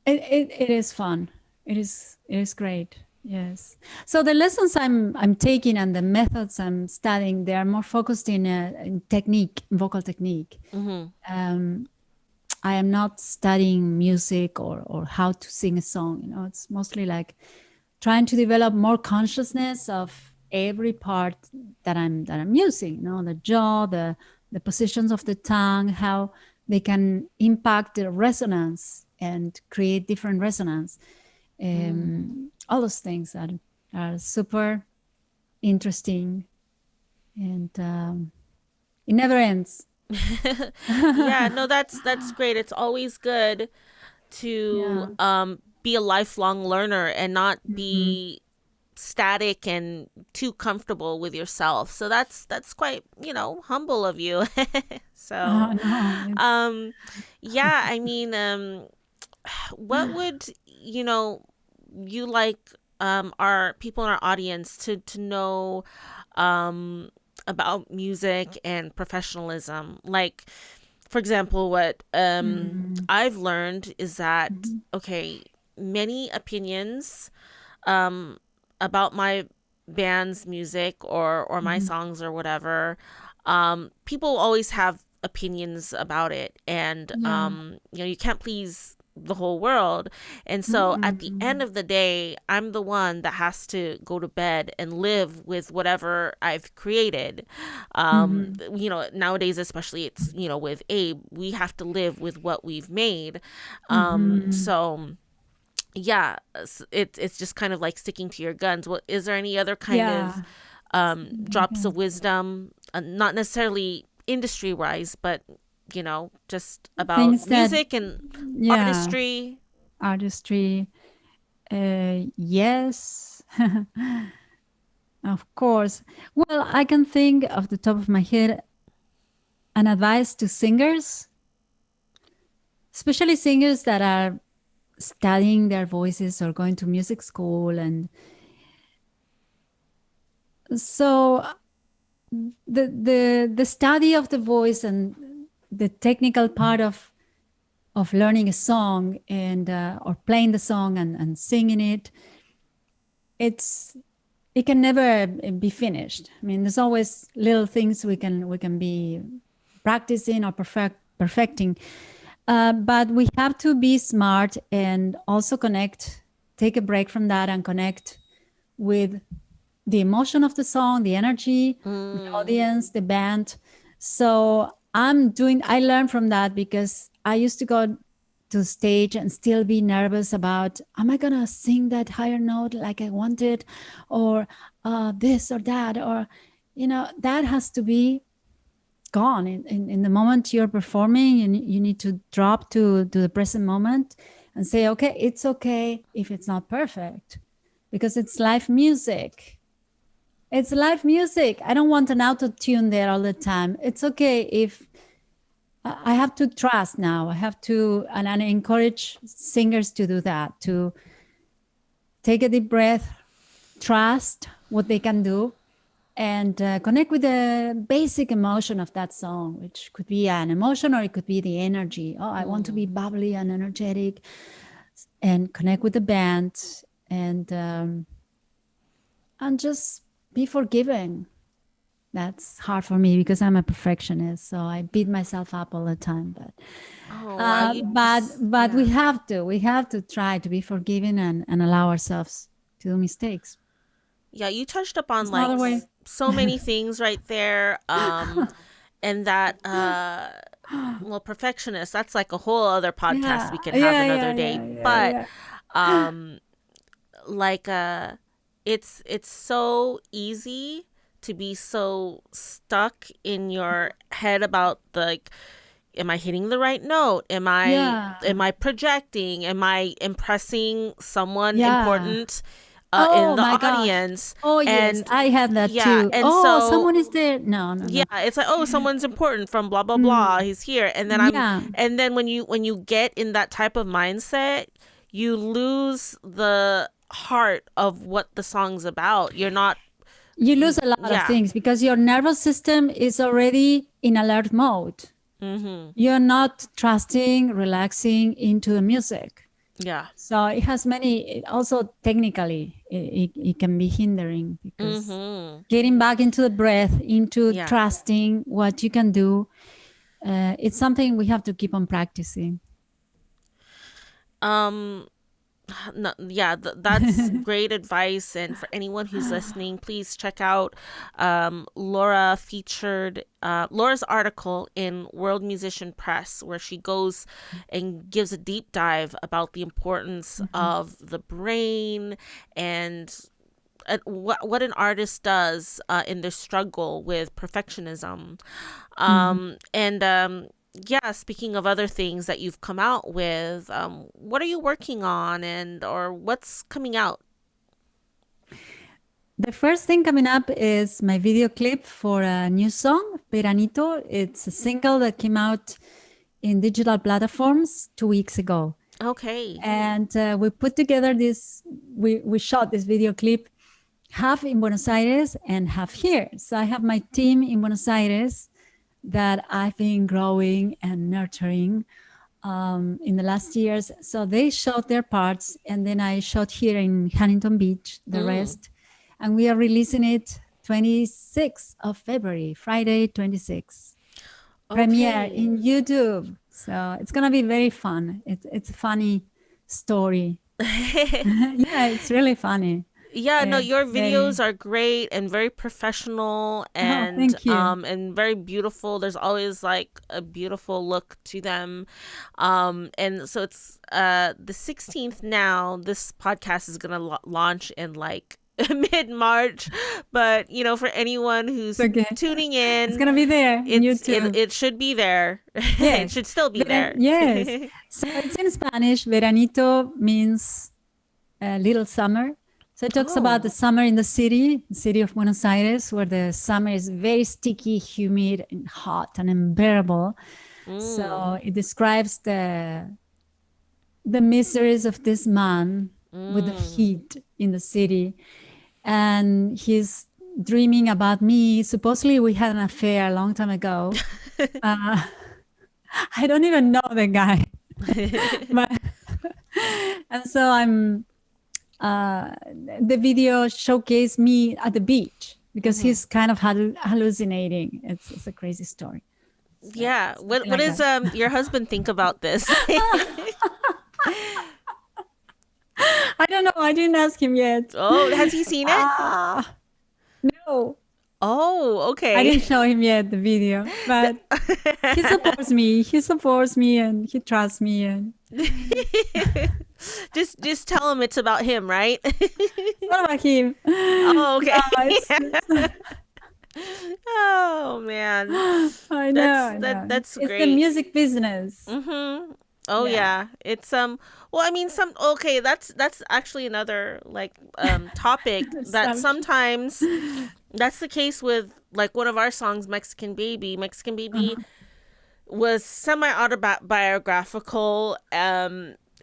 S2: it is fun. It is great. Yes. So the lessons I'm taking and the methods I'm studying, they are more focused in technique, vocal technique. I am not studying music or how to sing a song. It's mostly like trying to develop more consciousness of every part that I'm using. The jaw, the positions of the tongue, how they can impact the resonance and create different resonance. All those things that are super interesting, and it never ends.
S1: Yeah, no, that's great. It's always good to be a lifelong learner and not be static and too comfortable with yourself. So that's quite humble of you. So yeah, I mean, what would you like our people in our audience to know about music and professionalism? Like, for example, what I've learned is that many opinions about my band's music or my songs or whatever, people always have opinions about it, and
S2: Yeah.
S1: you can't please the whole world. And so at the end of the day, I'm the one that has to go to bed and live with whatever I've created. Nowadays, especially, it's, with Abe, we have to live with what we've made. So yeah, it's just kind of like sticking to your guns. What is there any other kind of drops of wisdom, not necessarily industry wise, but just about
S2: Things
S1: music and artistry?
S2: Artistry, yes. Of course. Well, I can think off the top of my head an advice to singers, especially singers that are studying their voices or going to music school. And so the study of the voice and the technical part of learning a song and or playing the song and singing it, it can never be finished. I mean, there's always little things we can be practicing or perfecting. But we have to be smart and also take a break from that and connect with the emotion of the song, the energy, the audience, the band. So I learned from that, because I used to go to stage and still be nervous about, am I gonna sing that higher note like I wanted, or this or that, or that has to be gone in the moment you're performing. And you need to drop to the present moment and say, okay, it's okay if it's not perfect, because it's live music. It's live music. I don't want an auto-tune there all the time. It's okay if I have to trust now. I have to, and I encourage singers to do that, to take a deep breath, trust what they can do, and connect with the basic emotion of that song, which could be an emotion or it could be the energy. Oh, I want to be bubbly and energetic, and connect with the band, and just be forgiving. That's hard for me because I'm a perfectionist, so I beat myself up all the time. But we have to try to be forgiving and allow ourselves to do mistakes.
S1: Yeah, you touched upon like so many things right there. And that well, perfectionist, that's like a whole other podcast we can have another day. But like it's so easy to be so stuck in your head about like, am I hitting the right note? Am I projecting? Am I impressing someone important in the audience?
S2: Gosh. Oh, yes, and I had that too. And so someone is there. No.
S1: Yeah, it's like, oh, someone's important from blah blah blah. He's here, and then and then when you get in that type of mindset, you lose the heart of what the song's about. You
S2: lose a lot of things because your nervous system is already in alert mode. You're not trusting, relaxing into the music.
S1: Yeah.
S2: So it has also technically, it can be hindering, because getting back into the breath, into trusting what you can do, it's something we have to keep on practicing.
S1: No, yeah, that's great advice. And for anyone who's listening, please check out Laura's article in World Musician Press, where she goes and gives a deep dive about the importance of the brain and what an artist does in their struggle with perfectionism. Yeah, speaking of other things that you've come out with, what are you working on or what's coming out?
S2: The first thing coming up is my video clip for a new song, Verenito. It's a single that came out in digital platforms 2 weeks ago.
S1: Okay.
S2: And we put together we shot this video clip half in Buenos Aires and half here. So I have my team in Buenos Aires that I've been growing and nurturing in the last years. So they shot their parts, and then I shot here in Huntington Beach, the rest. And we are releasing it 26th of February, Friday, 26th. premiere
S1: Okay.
S2: in YouTube. So it's gonna be very fun. It's a funny story. Yeah, it's really funny.
S1: Yeah, no, your
S2: Very.
S1: videos are great and very professional
S2: Oh, thank you.
S1: and very beautiful. There's always like a beautiful look to them. And so it's the 16th now. This podcast is going to launch in like mid-March, but you know, for anyone who's
S2: Okay.
S1: tuning
S2: It's
S1: in,
S2: gonna be there in
S1: it
S2: YouTube.
S1: it should be there. It
S2: Yes.
S1: should still be there.
S2: Yes. So it's in Spanish. Veranito means little summer. So it talks about the summer in the city of Buenos Aires, where the summer is very sticky, humid, and hot and unbearable. So it describes the miseries of this man with the heat in the city. And he's dreaming about me. Supposedly we had an affair a long time ago. I don't even know the guy. But, and so the video showcased me at the beach because he's kind of hallucinating. It's a crazy story. So,
S1: yeah. What does your husband think about this?
S2: I don't know. I didn't ask him yet.
S1: Oh, has he seen it?
S2: No.
S1: Oh, okay.
S2: I didn't show him yet the video, but he supports me. He supports me and he trusts me. And
S1: just tell him it's about him, right?
S2: what about him?
S1: Oh, okay.
S2: No,
S1: Oh man,
S2: I know.
S1: that's
S2: it's
S1: great.
S2: the music business.
S1: Oh yeah. It's well, I mean, okay, that's actually another like topic that sometimes that's the case with like one of our songs, Mexican Baby. Mexican Baby was semi-autobiographical,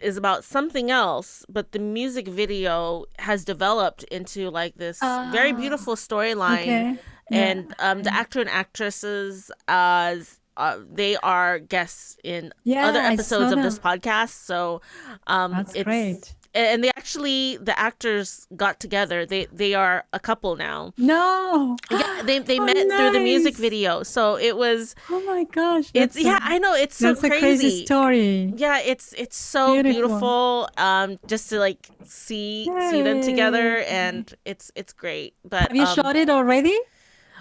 S1: is about something else, but the music video has developed into like this very beautiful storyline.
S2: Okay.
S1: And the actor and actresses, they are guests in other episodes of this podcast. So
S2: that's great.
S1: And the actors got together. They are a couple now.
S2: No.
S1: Yeah, they met through the music video. So it was.
S2: Oh my gosh.
S1: I know, it's so
S2: crazy. That's a crazy story.
S1: Yeah, it's so beautiful. Just to like see them together, and it's great. But
S2: have you shot it already?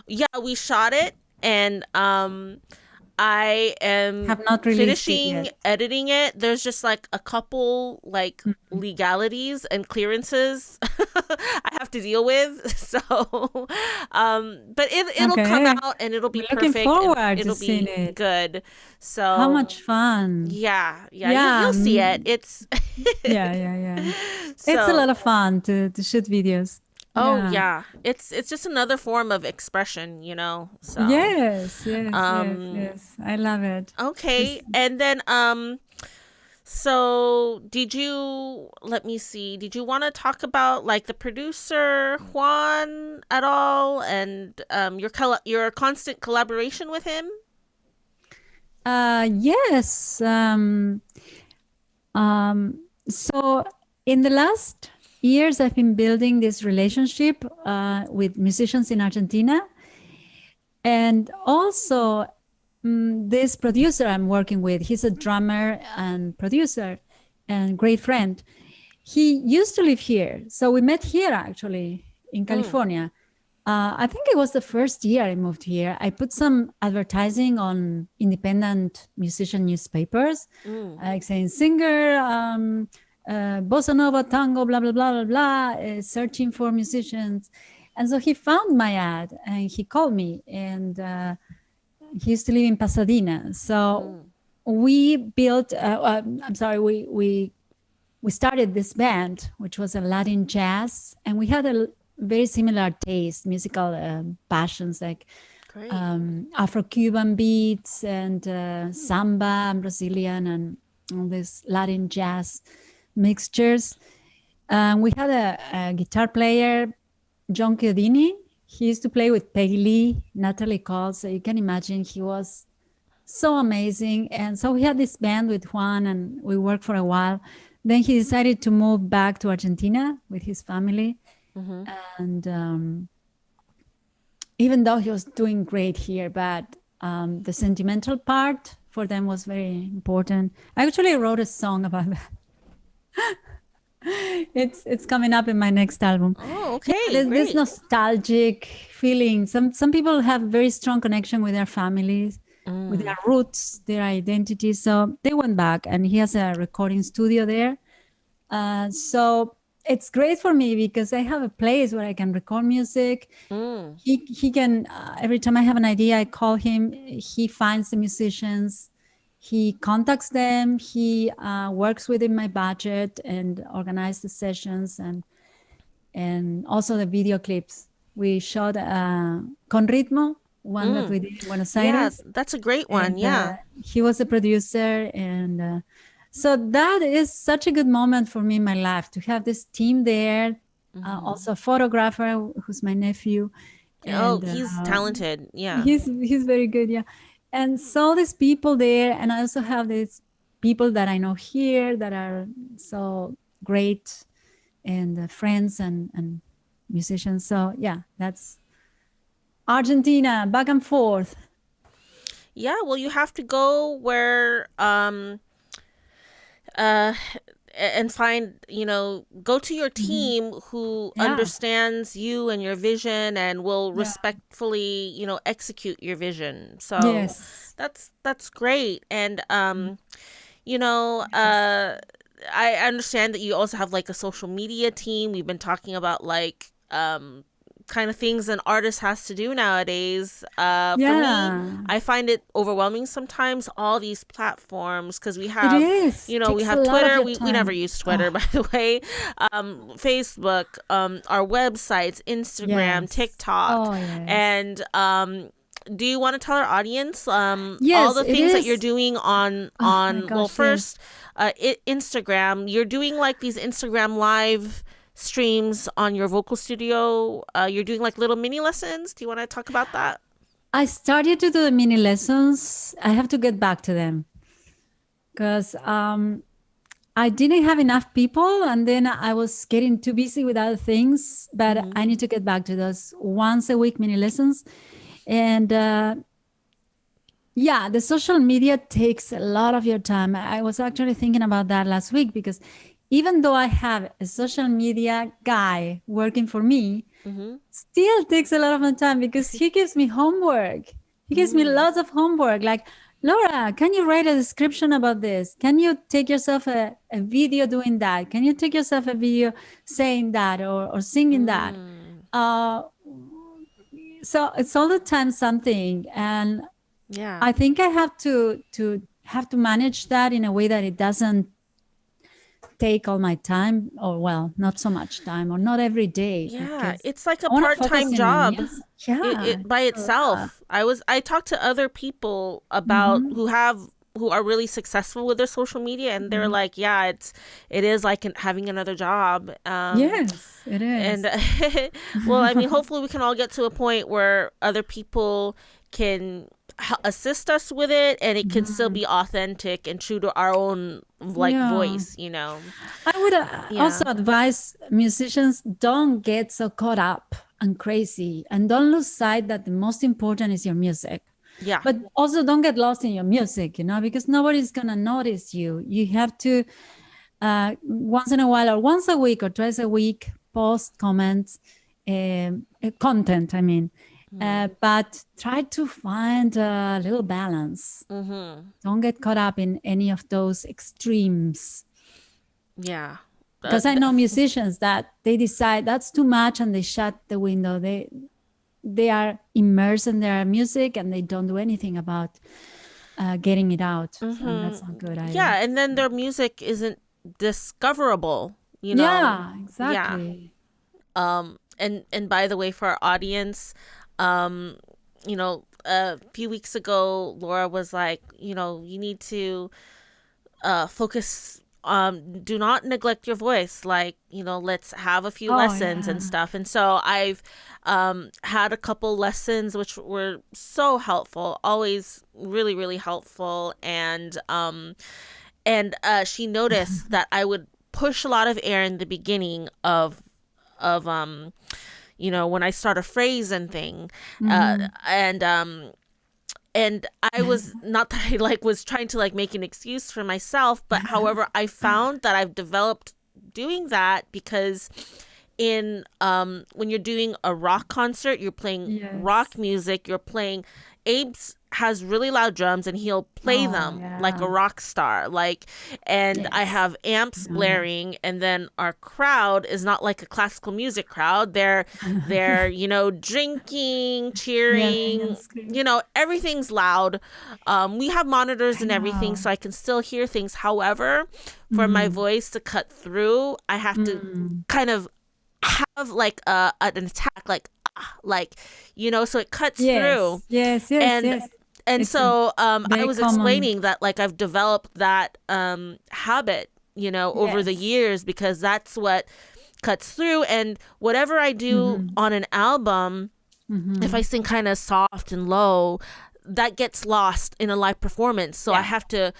S1: Yeah, we shot it, and I am
S2: have not
S1: finishing editing it. There's just like a couple like legalities and clearances I have to deal with. So, but it'll come out and it'll be perfect.
S2: Looking forward
S1: it'll
S2: to
S1: be
S2: seeing it.
S1: Good. So
S2: how much fun!
S1: Yeah. You'll see it. It's
S2: yeah. So, it's a lot of fun to shoot videos.
S1: Oh yeah, it's just another form of expression, you know. So
S2: yes, I love it.
S1: Okay, and then so let me see, did you want to talk about like the producer Juan at all, and your constant collaboration with him?
S2: Yes. So in the last years, I've been building this relationship with musicians in Argentina. And also this producer I'm working with, he's a drummer and producer and great friend. He used to live here. So we met here actually in California. I think it was the first year I moved here. I put some advertising on independent musician newspapers, like saying singer, bossa nova, tango, blah, blah, blah, blah, blah, searching for musicians. And so he found my ad and he called me, and he used to live in Pasadena. So we built, we started this band, which was a Latin jazz, and we had a very similar taste, musical passions, like Afro-Cuban beats and samba and Brazilian and all this Latin jazz mixtures. We had a guitar player, John Chiodini. He used to play with Peggy Lee, Natalie Cole. So you can imagine he was so amazing. And so we had this band with Juan, and we worked for a while. Then he decided to move back to Argentina with his family. And even though he was doing great here, but the sentimental part for them was very important. I actually wrote a song about that. It's coming up in my next album.
S1: Oh, okay.
S2: There's
S1: Great.
S2: this nostalgic feeling. Some people have very strong connection with their families, with their roots, their identity. So they went back, and he has a recording studio there. So it's great for me because I have a place where I can record music. He can, every time I have an idea, I call him. He finds the musicians. He contacts them. He works within my budget and organize the sessions and also the video clips. We shot Con Ritmo, one that we did in Buenos Aires.
S1: Yeah, that's a great one.
S2: And, he was the producer. And so that is such a good moment for me in my life to have this team there. Also a photographer who's my nephew.
S1: And, he's talented. Yeah.
S2: He's very good. Yeah. And so these people there, and I also have these people that I know here that are so great, and friends and musicians. So yeah, that's Argentina, back and forth.
S1: Yeah, well, you have to go where and find, go to your team who understands you and your vision and will respectfully, execute your vision. So that's great. And, I understand that you also have like a social media team. We've been talking about like, kind of things an artist has to do nowadays. For me, I find it overwhelming sometimes, all these platforms, because we have we have Twitter. We never use Twitter, by the way. Facebook, our websites, Instagram, TikTok. And do you want to tell our audience all the things that you're doing on first Instagram? You're doing like these Instagram live streams on your vocal studio. You're doing like little mini lessons. Do you want to talk about that?
S2: I started to do the mini lessons. I have to get back to them because I didn't have enough people, and then I was getting too busy with other things. But I need to get back to those once a week mini lessons. And the social media takes a lot of your time. I was actually thinking about that last week because even though I have a social media guy working for me, still takes a lot of my time because he gives me homework. He gives me lots of homework. Like, Laura, can you write a description about this? Can you take yourself a video doing that? Can you take yourself a video saying that or singing that? So it's all the time something. And I think I have to manage that in a way that it doesn't take all my time, or well, not so much time, or not every day.
S1: It's like a part-time job by itself. I talked to other people about who are really successful with their social media, and they're like, it is like having another job.
S2: Yes, it is.
S1: And well, I mean, hopefully we can all get to a point where other people can assist us with it, and it can still be authentic and true to our own voice.
S2: I would also advise musicians, don't get so caught up and crazy, and don't lose sight that the most important is your music. But also don't get lost in your music, because nobody's gonna notice you. You have to once in a while, or once a week or twice a week, post comments, content, I mean. But try to find a little balance. Don't get caught up in any of those extremes. Because I know musicians that they decide that's too much and they shut the window. They are immersed in their music and they don't do anything about getting it out. So that's not good either.
S1: And then their music isn't discoverable.
S2: Yeah, exactly.
S1: And by the way, for our audience, a few weeks ago, Laura was like, you need to focus, do not neglect your voice. Like, let's have a few lessons and stuff. And so I've had a couple lessons, which were so helpful, always really, really helpful. And she noticed that I would push a lot of air in the beginning of when I start a phrase and thing, and I was not that I like was trying to like make an excuse for myself, but however, I found that I've developed doing that because in when you're doing a rock concert, you're playing rock
S2: Yes.
S1: music, you're playing Abe's has really loud drums and he'll play
S2: Oh,
S1: them like a
S2: yeah.
S1: rock star, like, and I
S2: Yes.
S1: have amps
S2: I know that.
S1: blaring, and then our crowd is not like a classical music crowd. They're drinking,
S2: Yelling and
S1: cheering,
S2: screaming.
S1: everything's loud. We have monitors
S2: I
S1: and everything,
S2: know.
S1: so I can still hear things. However, for my
S2: Mm.
S1: voice to cut through, I have to
S2: Mm.
S1: kind of have like an attack, like so it cuts through.
S2: Yes. Yes. Yes.
S1: and
S2: Yes.
S1: and
S2: It's a
S1: so I
S2: very
S1: was
S2: common.
S1: explaining that like I've developed that habit over the
S2: Yes.
S1: years, because that's what cuts through. And whatever I do
S2: Mm-hmm.
S1: on an album, if I
S2: Mm-hmm.
S1: sing kind of soft and low, that gets lost in a live performance. So I
S2: Yeah.
S1: have to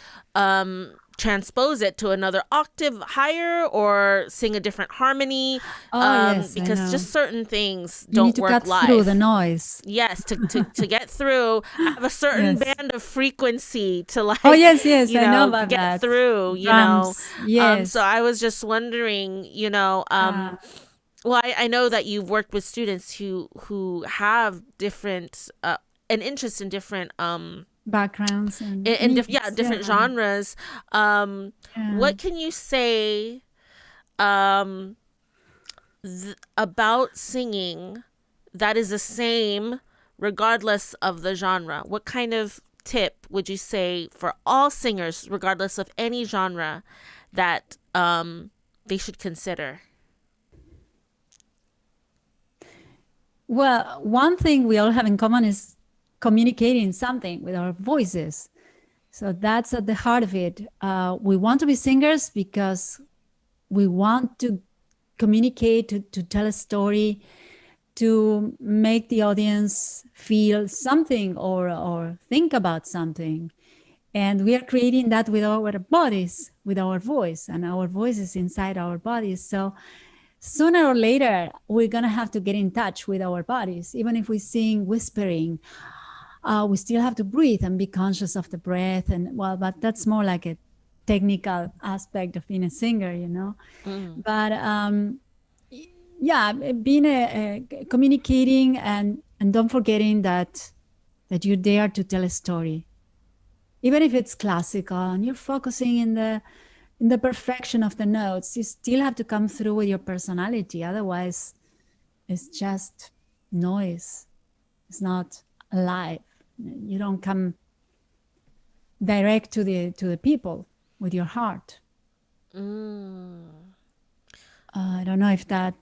S1: transpose it to another octave higher or sing a different harmony,
S2: Oh, yes. I
S1: because
S2: know.
S1: just certain things
S2: You need
S1: don't
S2: to
S1: work
S2: cut through the
S1: live.
S2: noise.
S1: Yes, to get through, I have a certain
S2: Yes.
S1: band of frequency to
S2: Oh, yes. Yes. I know about
S1: get
S2: that.
S1: through.
S2: Drums.
S1: So
S2: Yes.
S1: I was just wondering,
S2: Uh,
S1: well, I know that you've worked with students who have different an interest in different
S2: backgrounds and needs. Yeah.
S1: different genres.
S2: Yeah.
S1: What can you say um about singing that is the same regardless of the genre? What kind of tip would you say for all singers, regardless of any genre, that they should consider?
S2: Well, one thing we all have in common is communicating something with our voices. So that's at the heart of it. We want to be singers because we want to communicate, to tell a story, to make the audience feel something or think about something. And we are creating that with our bodies, with our voice, and our voice is inside our bodies. So sooner or later, we're going to have to get in touch with our bodies. Even if we sing whispering, we still have to breathe and be conscious of the breath. And well, but that's more like a technical aspect of being a singer,
S1: Mm.
S2: But yeah, being communicating and don't forgetting that you're there to tell a story, even if it's classical and you're focusing in the perfection of the notes. You still have to come through with your personality. Otherwise, it's just noise. It's not alive. You don't come direct to the people with your heart.
S1: Mm.
S2: I don't know if that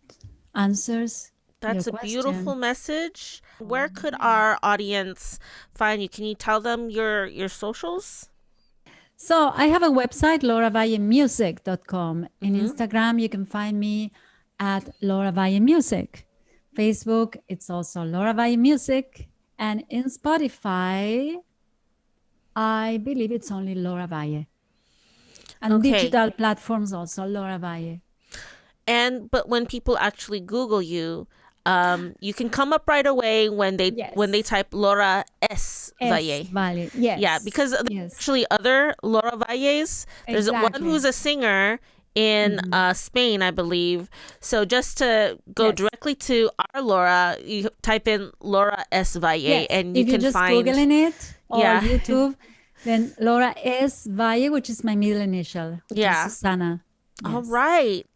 S2: answers your
S1: That's a beautiful
S2: question.
S1: message. Where could our audience find you? Can you tell them your socials?
S2: So I have a website, lauravallemusic.com. In
S1: Mm-hmm.
S2: Instagram, you can find me at Laura Valle Music. Facebook, it's also Laura Valle Music. And in Spotify, I believe it's only Laura Valle. And
S1: Okay.
S2: digital platforms also, Laura Valle.
S1: But when people actually Google you, you can come up right away when they
S2: Yes.
S1: type Laura S
S2: S
S1: Valle.
S2: Valle.
S1: Yeah,
S2: Yes.
S1: because there's
S2: Yes.
S1: actually other Laura Valles. There's one
S2: Exactly.
S1: who's a singer in
S2: Mhm.
S1: Spain, I believe. So just to go
S2: Yes.
S1: directly to our Laura, you type in Laura S Valle,
S2: Yes.
S1: and you
S2: If you
S1: can
S2: just
S1: find.
S2: Googling it or
S1: Yeah.
S2: YouTube, then Laura S Valle, which is my middle initial, which is
S1: Yeah.
S2: Susana.
S1: All
S2: Yes.
S1: right.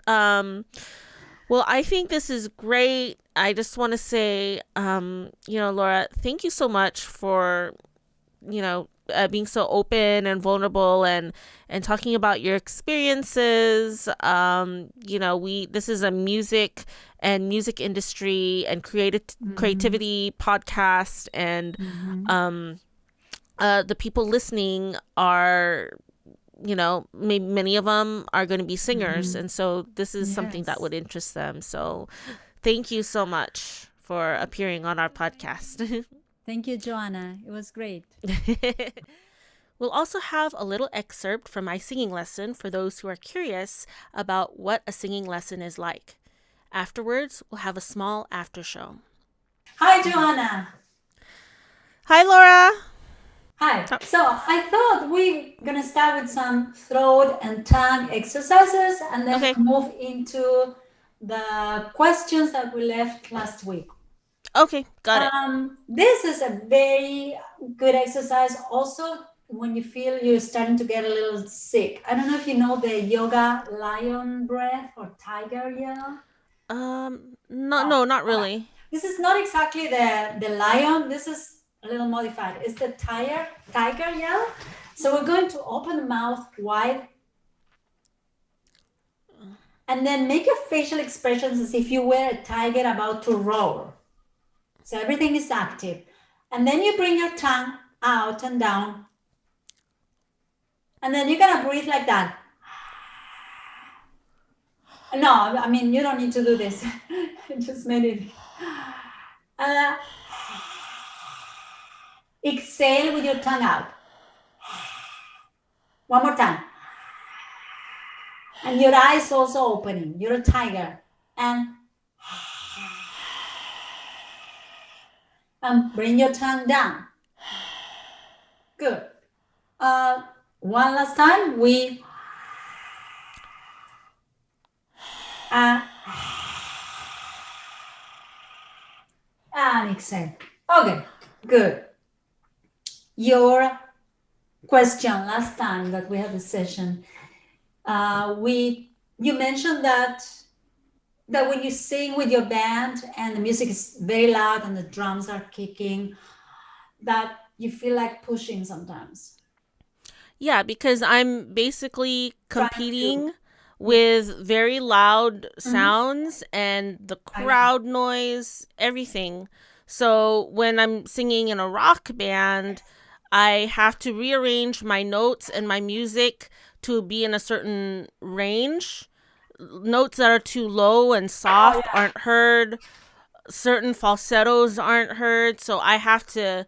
S1: Well, I think this is great. I just want to say, Laura, thank you so much for, being so open and vulnerable and talking about your experiences. This is a music and music industry and creativity podcast, and
S2: Mhm.
S1: the people listening are, maybe many of them are going to be singers,
S2: Mhm.
S1: and so this is something that
S2: Yes.
S1: would interest them. So thank you so much for appearing on our podcast.
S2: Thank you, Joanna. It was great.
S1: We'll also have a little excerpt from my singing lesson for those who are curious about what a singing lesson is like. Afterwards, we'll have a small after show.
S2: Hi, Joanna.
S1: Hi, Laura.
S2: Hi. So I thought we're going to start with some throat and tongue exercises and then
S1: Okay.
S2: move into the questions that we left last week.
S1: Okay, got it.
S2: This is a very good exercise also when you feel you're starting to get a little sick. I don't know if you know the yoga lion breath or tiger yell.
S1: No, not really.
S2: This is not exactly the lion. This is a little modified. It's the tiger yell. So we're going to open the mouth wide and then make your facial expressions as if you were a tiger about to roar. So everything is active. And then you bring your tongue out and down. And then you're going to breathe like that. No, I mean, you don't need to do this. I just made it. Exhale with your tongue out. One more time. And your eyes also opening. You're a tiger. And bring your tongue down. Good. One last time. And exhale. Okay, good. Your question last time that we had the session, you mentioned that when you sing with your band and the music is very loud and the drums are kicking, that you feel like pushing sometimes.
S1: Yeah, because I'm basically competing with very loud sounds and the crowd noise, everything. So when I'm singing in a rock band, I have to rearrange my notes and my music to be in a certain range. Notes that are too low and soft aren't heard. Certain falsettos aren't heard. So I have to,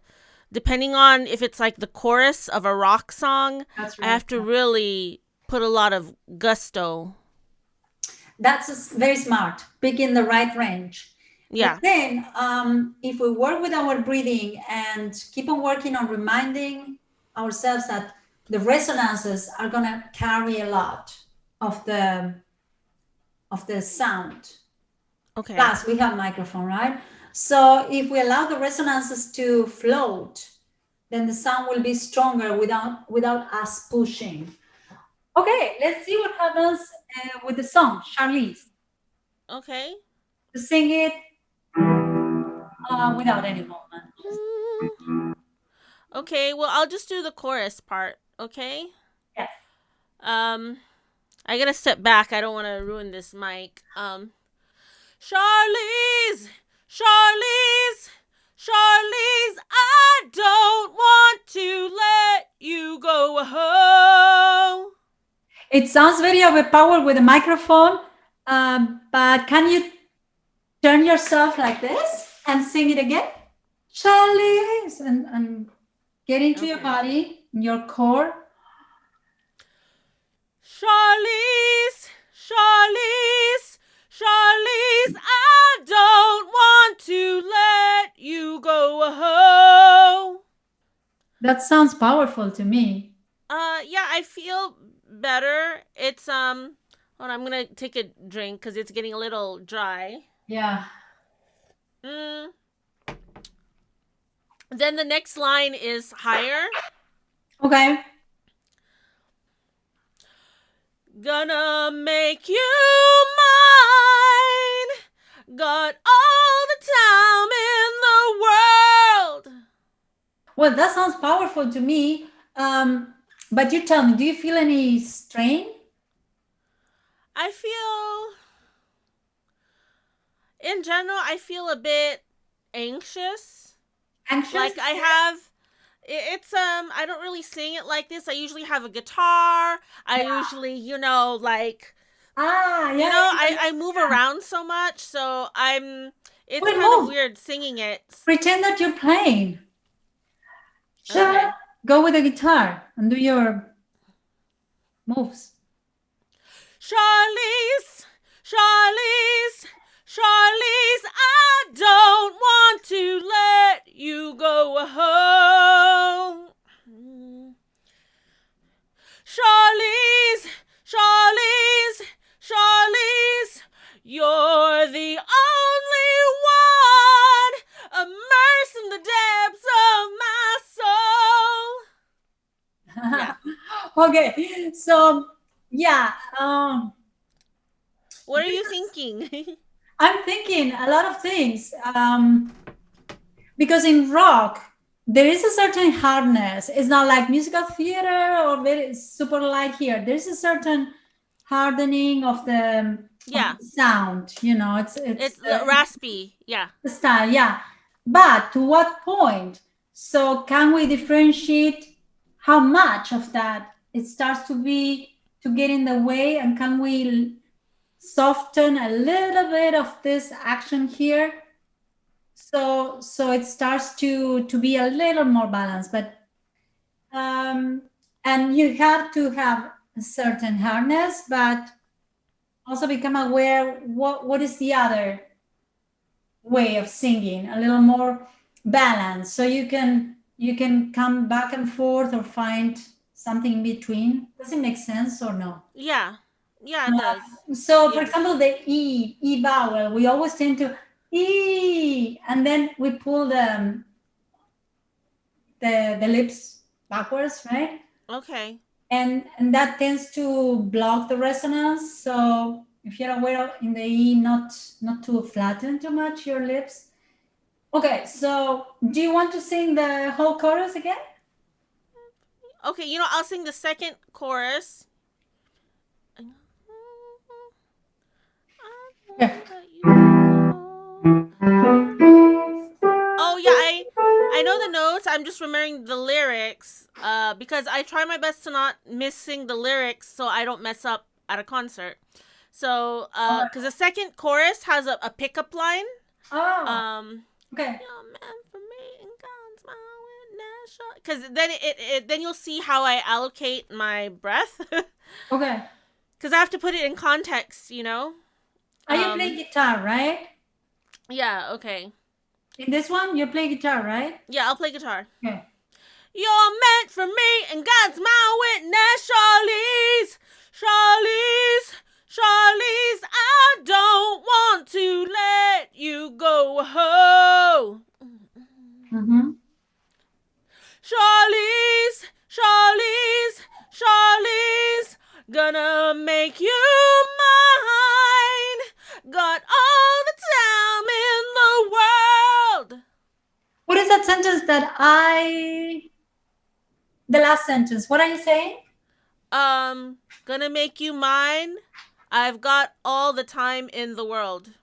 S1: depending on if it's like the chorus of a rock song, I have to really put a lot of gusto.
S2: That's very smart. Pick in the right range.
S1: Yeah.
S2: But then, if we work with our breathing and keep on working on reminding ourselves that the resonances are going to carry a lot of the sound.
S1: Okay.
S2: Plus, we have microphone, right? So if we allow the resonances to float, then the sound will be stronger without us pushing. Okay, let's see what happens with the song, Charlize.
S1: Okay.
S2: To sing it without any movement.
S1: Okay, well, I'll just do the chorus part, okay?
S2: Yes.
S1: I gotta step back. I don't want to ruin this mic. Charlize! Charlize! Charlize! I don't want to let you go. Oh.
S2: It sounds very overpowered with a microphone, but can you turn yourself like this and sing it again? Charlize! And get into your body, your core.
S1: Charlize! Charlize! Charlize! I don't want to let you go. Oh.
S2: That sounds powerful to me.
S1: Yeah, I feel better. It's hold on, I'm gonna take a drink because it's getting a little dry.
S2: Yeah.
S1: Then the next line is higher.
S2: Okay.
S1: Gonna make you mine. Got all the time in the world.
S2: Well, that sounds powerful to me. But you tell me, do you feel any strain?
S1: I feel, in general, I feel a bit anxious.
S2: Anxious?
S1: Like I have, it's I don't really sing it like this. I usually have a guitar. I usually, like, I move around so much, so it's kind of weird singing it.
S2: Pretend that you're playing. Okay. Go with the guitar and do your moves.
S1: Charlize, Charlize, Charlize, I don't want to let you go home.
S2: Okay, so yeah,
S1: What are you thinking?
S2: I'm thinking a lot of things. Because in rock, there is a certain hardness. It's not like musical theater or very super light here. There's a certain hardening of the sound. You know,
S1: It's raspy. Yeah.
S2: the style. Yeah, but to what point? So can we differentiate how much of that it starts to get in the way, and can we soften a little bit of this action here? So it starts to be a little more balanced, but and you have to have a certain harness, but also become aware what is the other way of singing, a little more balanced, so you can come back and forth or find something in between. Does it make sense or no?
S1: Yeah, it does.
S2: So for example, the E vowel, we always tend to E, and then we pull the lips backwards, right?
S1: Okay.
S2: And that tends to block the resonance. So if you're aware of in the E, not to flatten too much your lips. Okay, so do you want to sing the whole chorus again?
S1: Okay, I'll sing the second chorus.
S2: Yeah.
S1: Oh yeah, I know the notes. I'm just remembering the lyrics because I try my best to not missing the lyrics so I don't mess up at a concert. So because the second chorus has a pickup line.
S2: Okay.
S1: You're meant for me and God's my witness. Because then then you'll see how I allocate my breath.
S2: Okay.
S1: Because I have to put it in context,
S2: Are you playing guitar, right?
S1: Yeah, okay.
S2: In this one, you play guitar, right?
S1: Yeah, I'll play guitar.
S2: Okay.
S1: You're meant for me and God's my witness, Charlize. Charlize, Charlize, I don't want to let you go.
S2: Mm-hmm.
S1: Charlize, Charlize, Charlize, gonna make you mine. Got all the time in the world.
S2: What is that sentence the last sentence? What are you saying?
S1: Gonna make you mine. I've got all the time in the world.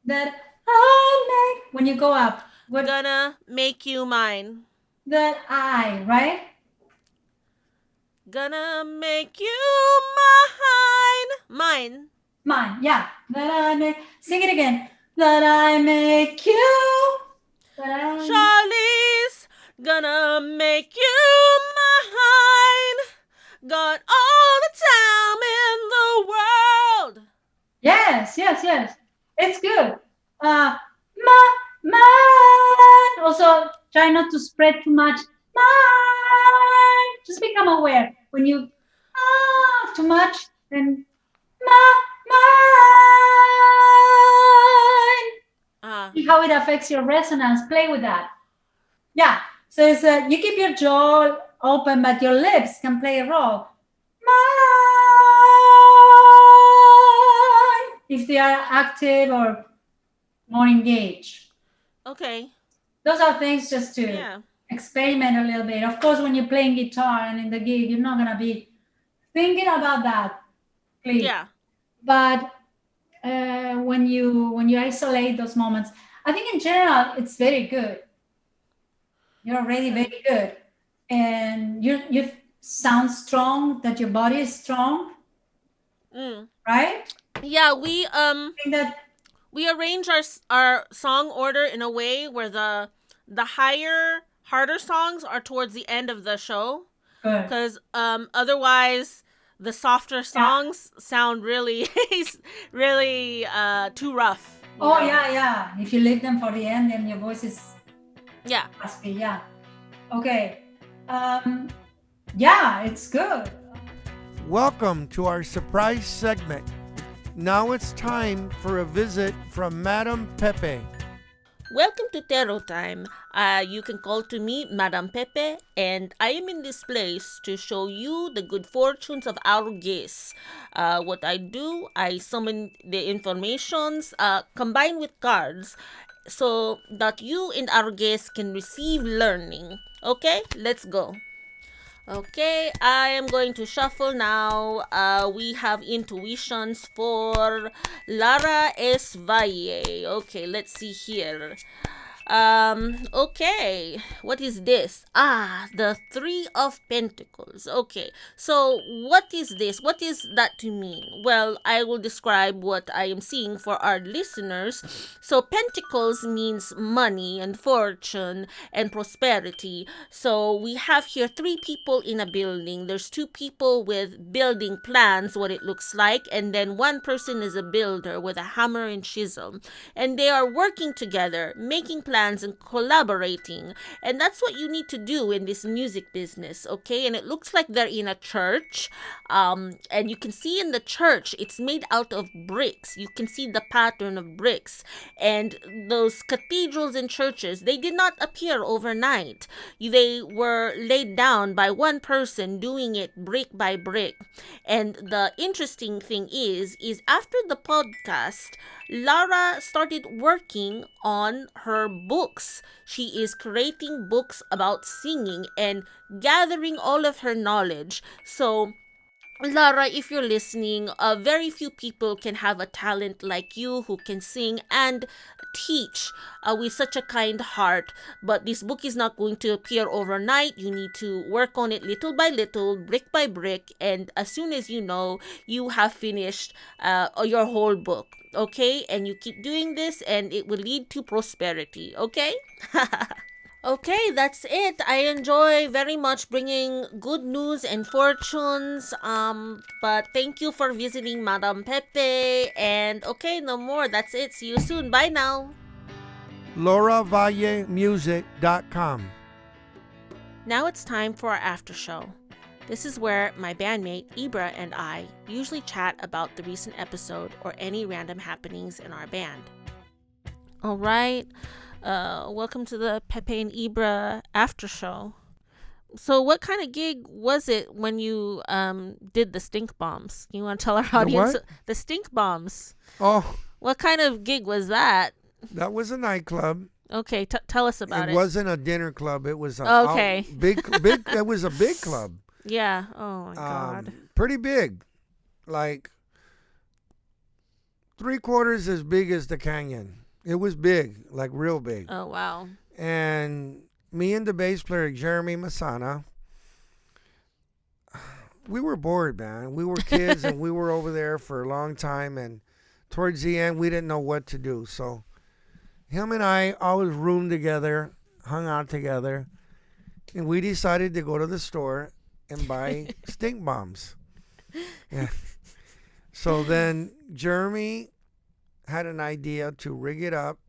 S2: That I make when you go up. What?
S1: Gonna make you mine.
S2: That I, right?
S1: Gonna make you mine.
S2: Mine, yeah. That I make. Sing it again. That I make you.
S1: Charlize, gonna make you mine. Got all the time in the world.
S2: Yes. It's good. Mine. Also, try not to spread too much. Mine. Just become aware. When you too much, then mine. See how it affects your resonance. Play with that. Yeah. So it's you keep your jaw open, but your lips can play a role. Mine. If they are active or more engaged.
S1: Okay.
S2: Those are things just to experiment a little bit. Of course, when you're playing guitar and in the gig, you're not gonna be thinking about that, please.
S1: Yeah.
S2: But when you isolate those moments, I think in general it's very good. You're already very good, and you sound strong. That your body is strong, right?
S1: Yeah, we arrange our song order in a way where the harder songs are towards the end of the show, because otherwise the softer songs sound really really too rough.
S2: Oh yeah. If you leave them for the end, then your voice is raspy. Yeah. Okay. Yeah, it's good.
S3: Welcome to our surprise segment. Now it's time for a visit from Madam Pepe.
S1: Welcome to Tarot Time. You can call to me Madam Pepe, and I am in this place to show you the good fortunes of our guests. What I do, I summon the informations combined with cards so that you and our guests can receive learning. Okay, let's go. Okay, I am going to shuffle now. We have intuitions for Laura S Valle. Okay, let's see here. Okay, what is this? The Three of Pentacles. Okay, so what is this? What is that to mean? Well, I will describe what I am seeing for our listeners. So Pentacles means money and fortune and prosperity. So we have here three people in a building. There's two people with building plans, what it looks like, and then one person is a builder with a hammer and chisel. And they are working together, making plans and collaborating. And that's what you need to do in this music business, okay? And it looks like they're in a church. And you can see in the church, it's made out of bricks. You can see the pattern of bricks. And those cathedrals and churches, they did not appear overnight. They were laid down by one person doing it brick by brick. And the interesting thing is after the podcast, Laura started working on her books. She is creating books about singing and gathering all of her knowledge. So Laura, if you're listening, very few people can have a talent like you who can sing and teach with such a kind heart. But this book is not going to appear overnight. You need to work on it little by little, brick by brick, and as soon as you know, you have finished your whole book. Okay? And you keep doing this and it will lead to prosperity. Okay? Okay, that's it. I enjoy very much bringing good news and fortunes. But thank you for visiting Madam Pepe. And okay, no more. That's it. See you soon. Bye now.
S3: LauraValleMusic.com.
S1: Now it's time for our after show. This is where my bandmate Ybra and I usually chat about the recent episode or any random happenings in our band. All right. Welcome to the Pepe and Ybra after show. So what kind of gig was it when you did the stink bombs? You want to tell our audience the stink bombs?
S3: Oh,
S1: What kind of gig was that?
S3: that was a nightclub.
S1: Okay, tell us about it.
S3: It wasn't a dinner club. It was a big. It was a big club.
S1: Yeah. Oh my God.
S3: Pretty big, like 3/4 as big as the canyon. It was big, like real big.
S1: Oh wow.
S3: And me and the bass player, Jeremy Masana, we were bored, man. We were kids and we were over there for a long time. And towards the end, we didn't know what to do. So him and I always roomed together, hung out together. And we decided to go to the store and buy stink bombs. Yeah. So then Jeremy had an idea to rig it up.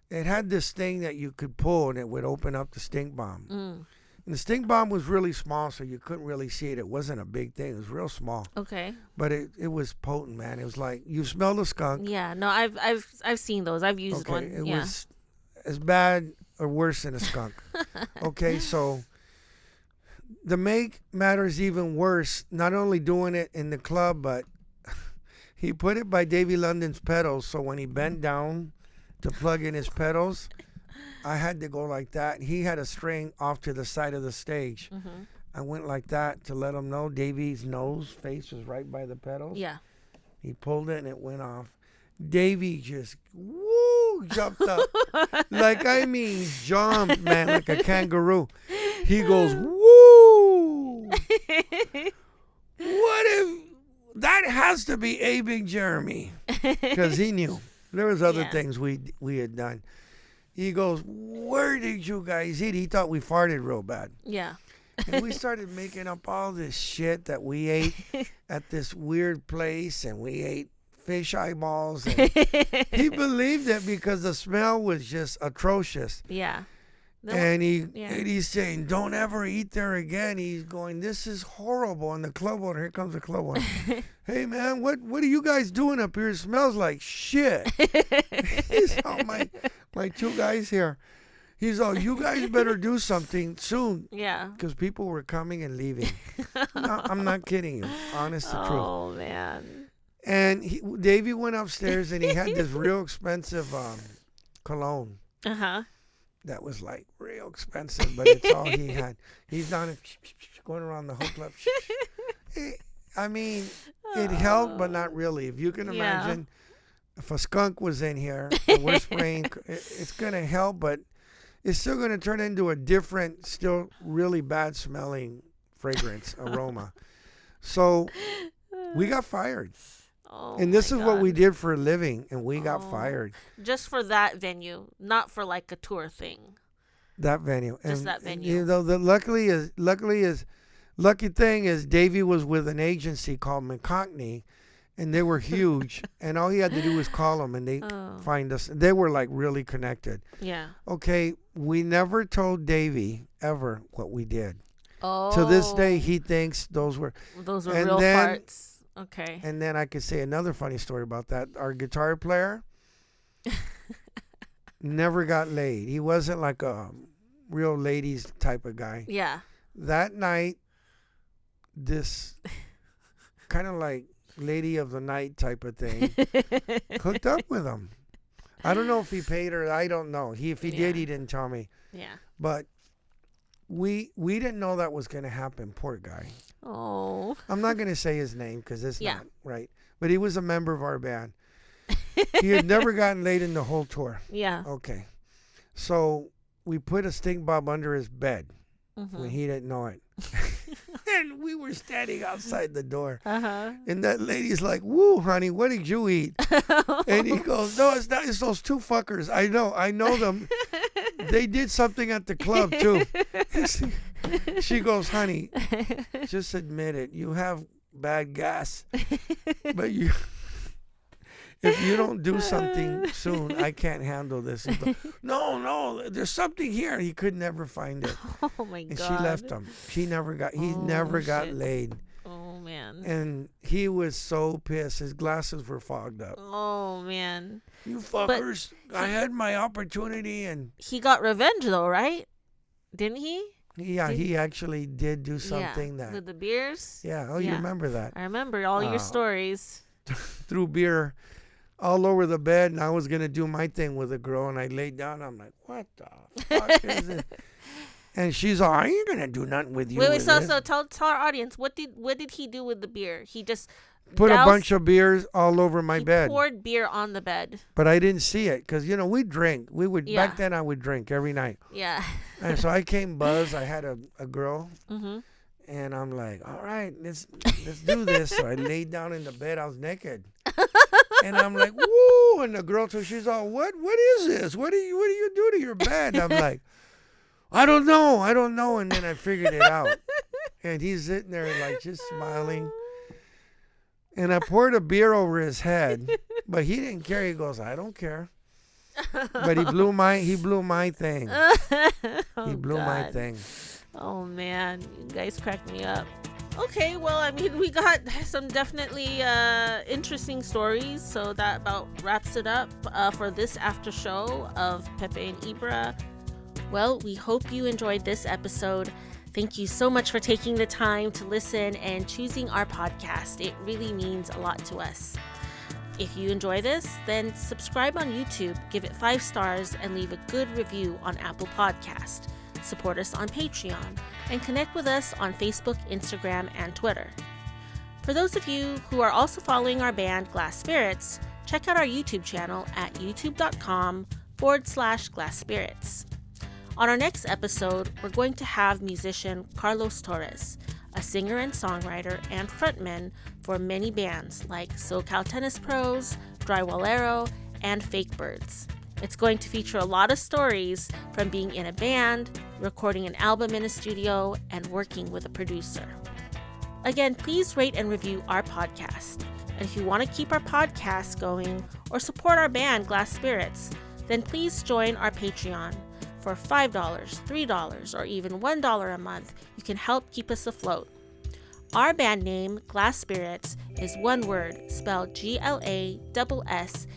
S3: It had this thing that you could pull and it would open up the stink bomb. And the stink bomb was really small, so you couldn't really see it. It wasn't a big thing. It was real small.
S1: Okay.
S3: But it was potent, man. It was like you smell the skunk.
S1: Yeah. No, I've seen those. I've used one.
S3: It
S1: Yeah.
S3: was as bad or worse than a skunk. Okay, so to make matters even worse, not only doing it in the club, but he put it by Davy London's pedals, so when he bent down to plug in his pedals, I had to go like that. He had a string off to the side of the stage. I went like that to let him know Davy's face was right by the pedals.
S1: Yeah.
S3: He pulled it and it went off. Davy just jumped up. Jumped, man, like a kangaroo. He goes, woo! What if... That has to be A Big Jeremy, because he knew there was other things we had done. He goes, where did you guys eat? He thought we farted real bad.
S1: Yeah.
S3: And we started making up all this shit that we ate at this weird place, and we ate fish eyeballs. And he believed it because the smell was just atrocious.
S1: Yeah.
S3: And he's saying, don't ever eat there again. He's going, this is horrible. And the club owner, here comes the club owner. Hey, man, what are you guys doing up here? It smells like shit. He's all, my two guys here. He's all, you guys better do something soon.
S1: Yeah.
S3: Because people were coming and leaving. No, I'm not kidding you. Honest to truth.
S1: Oh, man.
S3: And Davey went upstairs and he had this real expensive cologne.
S1: Uh-huh.
S3: That was like real expensive, but it's all he had. He's down and going around the whole club. I mean, it helped, but not really. If you can imagine, if a skunk was in here and we're spraying, it's going to help, but it's still going to turn into a different, still really bad smelling fragrance aroma. So we got fired.
S1: Oh,
S3: and this is
S1: God.
S3: what we did for a living, and we got fired.
S1: Just for that venue, not for like a tour thing.
S3: That venue.
S1: Just that venue.
S3: You know, the lucky thing is Davey was with an agency called McConkney, and they were huge, and all he had to do was call them, and they find us. They were like really connected.
S1: Yeah.
S3: Okay, we never told Davey ever what we did.
S1: Oh.
S3: To this day, he thinks those were
S1: real farts. Okay.
S3: And then I could say another funny story about that. Our guitar player never got laid. He wasn't like a real ladies type of guy.
S1: Yeah.
S3: That night, this kind of like lady of the night type of thing hooked up with him. I don't know if he paid her. I don't know. If he did, he didn't tell me.
S1: Yeah.
S3: But we didn't know that was going to happen. Poor guy.
S1: Oh.
S3: I'm not going to say his name because it's not right. But he was a member of our band. He had never gotten laid in the whole tour.
S1: Yeah.
S3: Okay. So we put a stink bomb under his bed when he didn't know it. And we were standing outside the door.
S1: Uh-huh.
S3: And that lady's like, woo, honey, what did you eat? And he goes, no, it's not. It's those two fuckers. I know them. They did something at the club, too. She goes, honey, just admit it. You have bad gas. But if you don't do something soon, I can't handle this. He goes, no, there's something here. He could never find it.
S1: Oh, my God.
S3: And she left him. He never got laid.
S1: Oh, man.
S3: And he was so pissed. His glasses were fogged up.
S1: Oh, man.
S3: You fuckers. I had my opportunity. And
S1: he got revenge, though, right? Didn't he?
S3: Yeah, he actually did do something that.
S1: With the beers?
S3: Yeah. Oh, you remember that.
S1: I remember all your stories.
S3: Threw beer all over the bed, and I was going to do my thing with a girl, and I laid down. I'm like, what the fuck is it? And she's all, I ain't going to do nothing with you.
S1: Wait, so tell our audience, what did he do with the beer? He just
S3: put a bunch of beers all over my bed.
S1: He poured beer on the bed.
S3: But I didn't see it because, we drink. Back then I would drink every night.
S1: Yeah.
S3: And so I came buzzed. I had a girl.
S1: Mm-hmm.
S3: And I'm like, all right, let's do this. So I laid down in the bed. I was naked. And I'm like, woo. And the girl, she's all, what is this? What do you do to your bed? I'm like, I don't know. And then I figured it out. And he's sitting there like just smiling. And I poured a beer over his head, but he didn't care. He goes, I don't care. But he blew my thing. He blew my thing.
S1: Oh, man. You guys cracked me up. Okay, well, I mean, we got some definitely interesting stories, so that about wraps it up for this after show of Pepe and Ybra. Well, we hope you enjoyed this episode. Thank you so much for taking the time to listen and choosing our podcast. It really means a lot to us. If you enjoy this, then subscribe on YouTube, give it 5 stars, and leave a good review on Apple Podcast. Support us on Patreon, and connect with us on Facebook, Instagram, and Twitter. For those of you who are also following our band Glass Spirits, check out our YouTube channel at youtube.com/Glass Spirits. On our next episode, we're going to have musician Carlos Torres, a singer and songwriter and frontman for many bands like SoCal Tennis Pros, Drywallero, and Fake Birds. It's going to feature a lot of stories from being in a band, recording an album in a studio, and working with a producer. Again, please rate and review our podcast. And if you want to keep our podcast going or support our band Glass Spirits, then please join our Patreon. For $5, $3, or even $1 a month, you can help keep us afloat. Our band name, Glass Spirits, is one word, spelled GLASSPIRITS.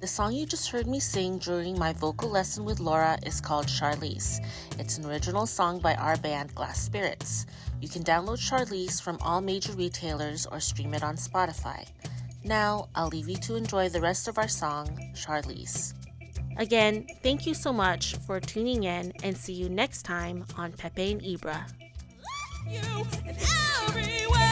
S1: The song you just heard me sing during my vocal lesson with Laura is called Charlize. It's an original song by our band, Glass Spirits. You can download Charlize from all major retailers or stream it on Spotify. Now, I'll leave you to enjoy the rest of our song, Charlize. Again, thank you so much for tuning in, and see you next time on Pepe and Ybra.
S4: You and everywhere.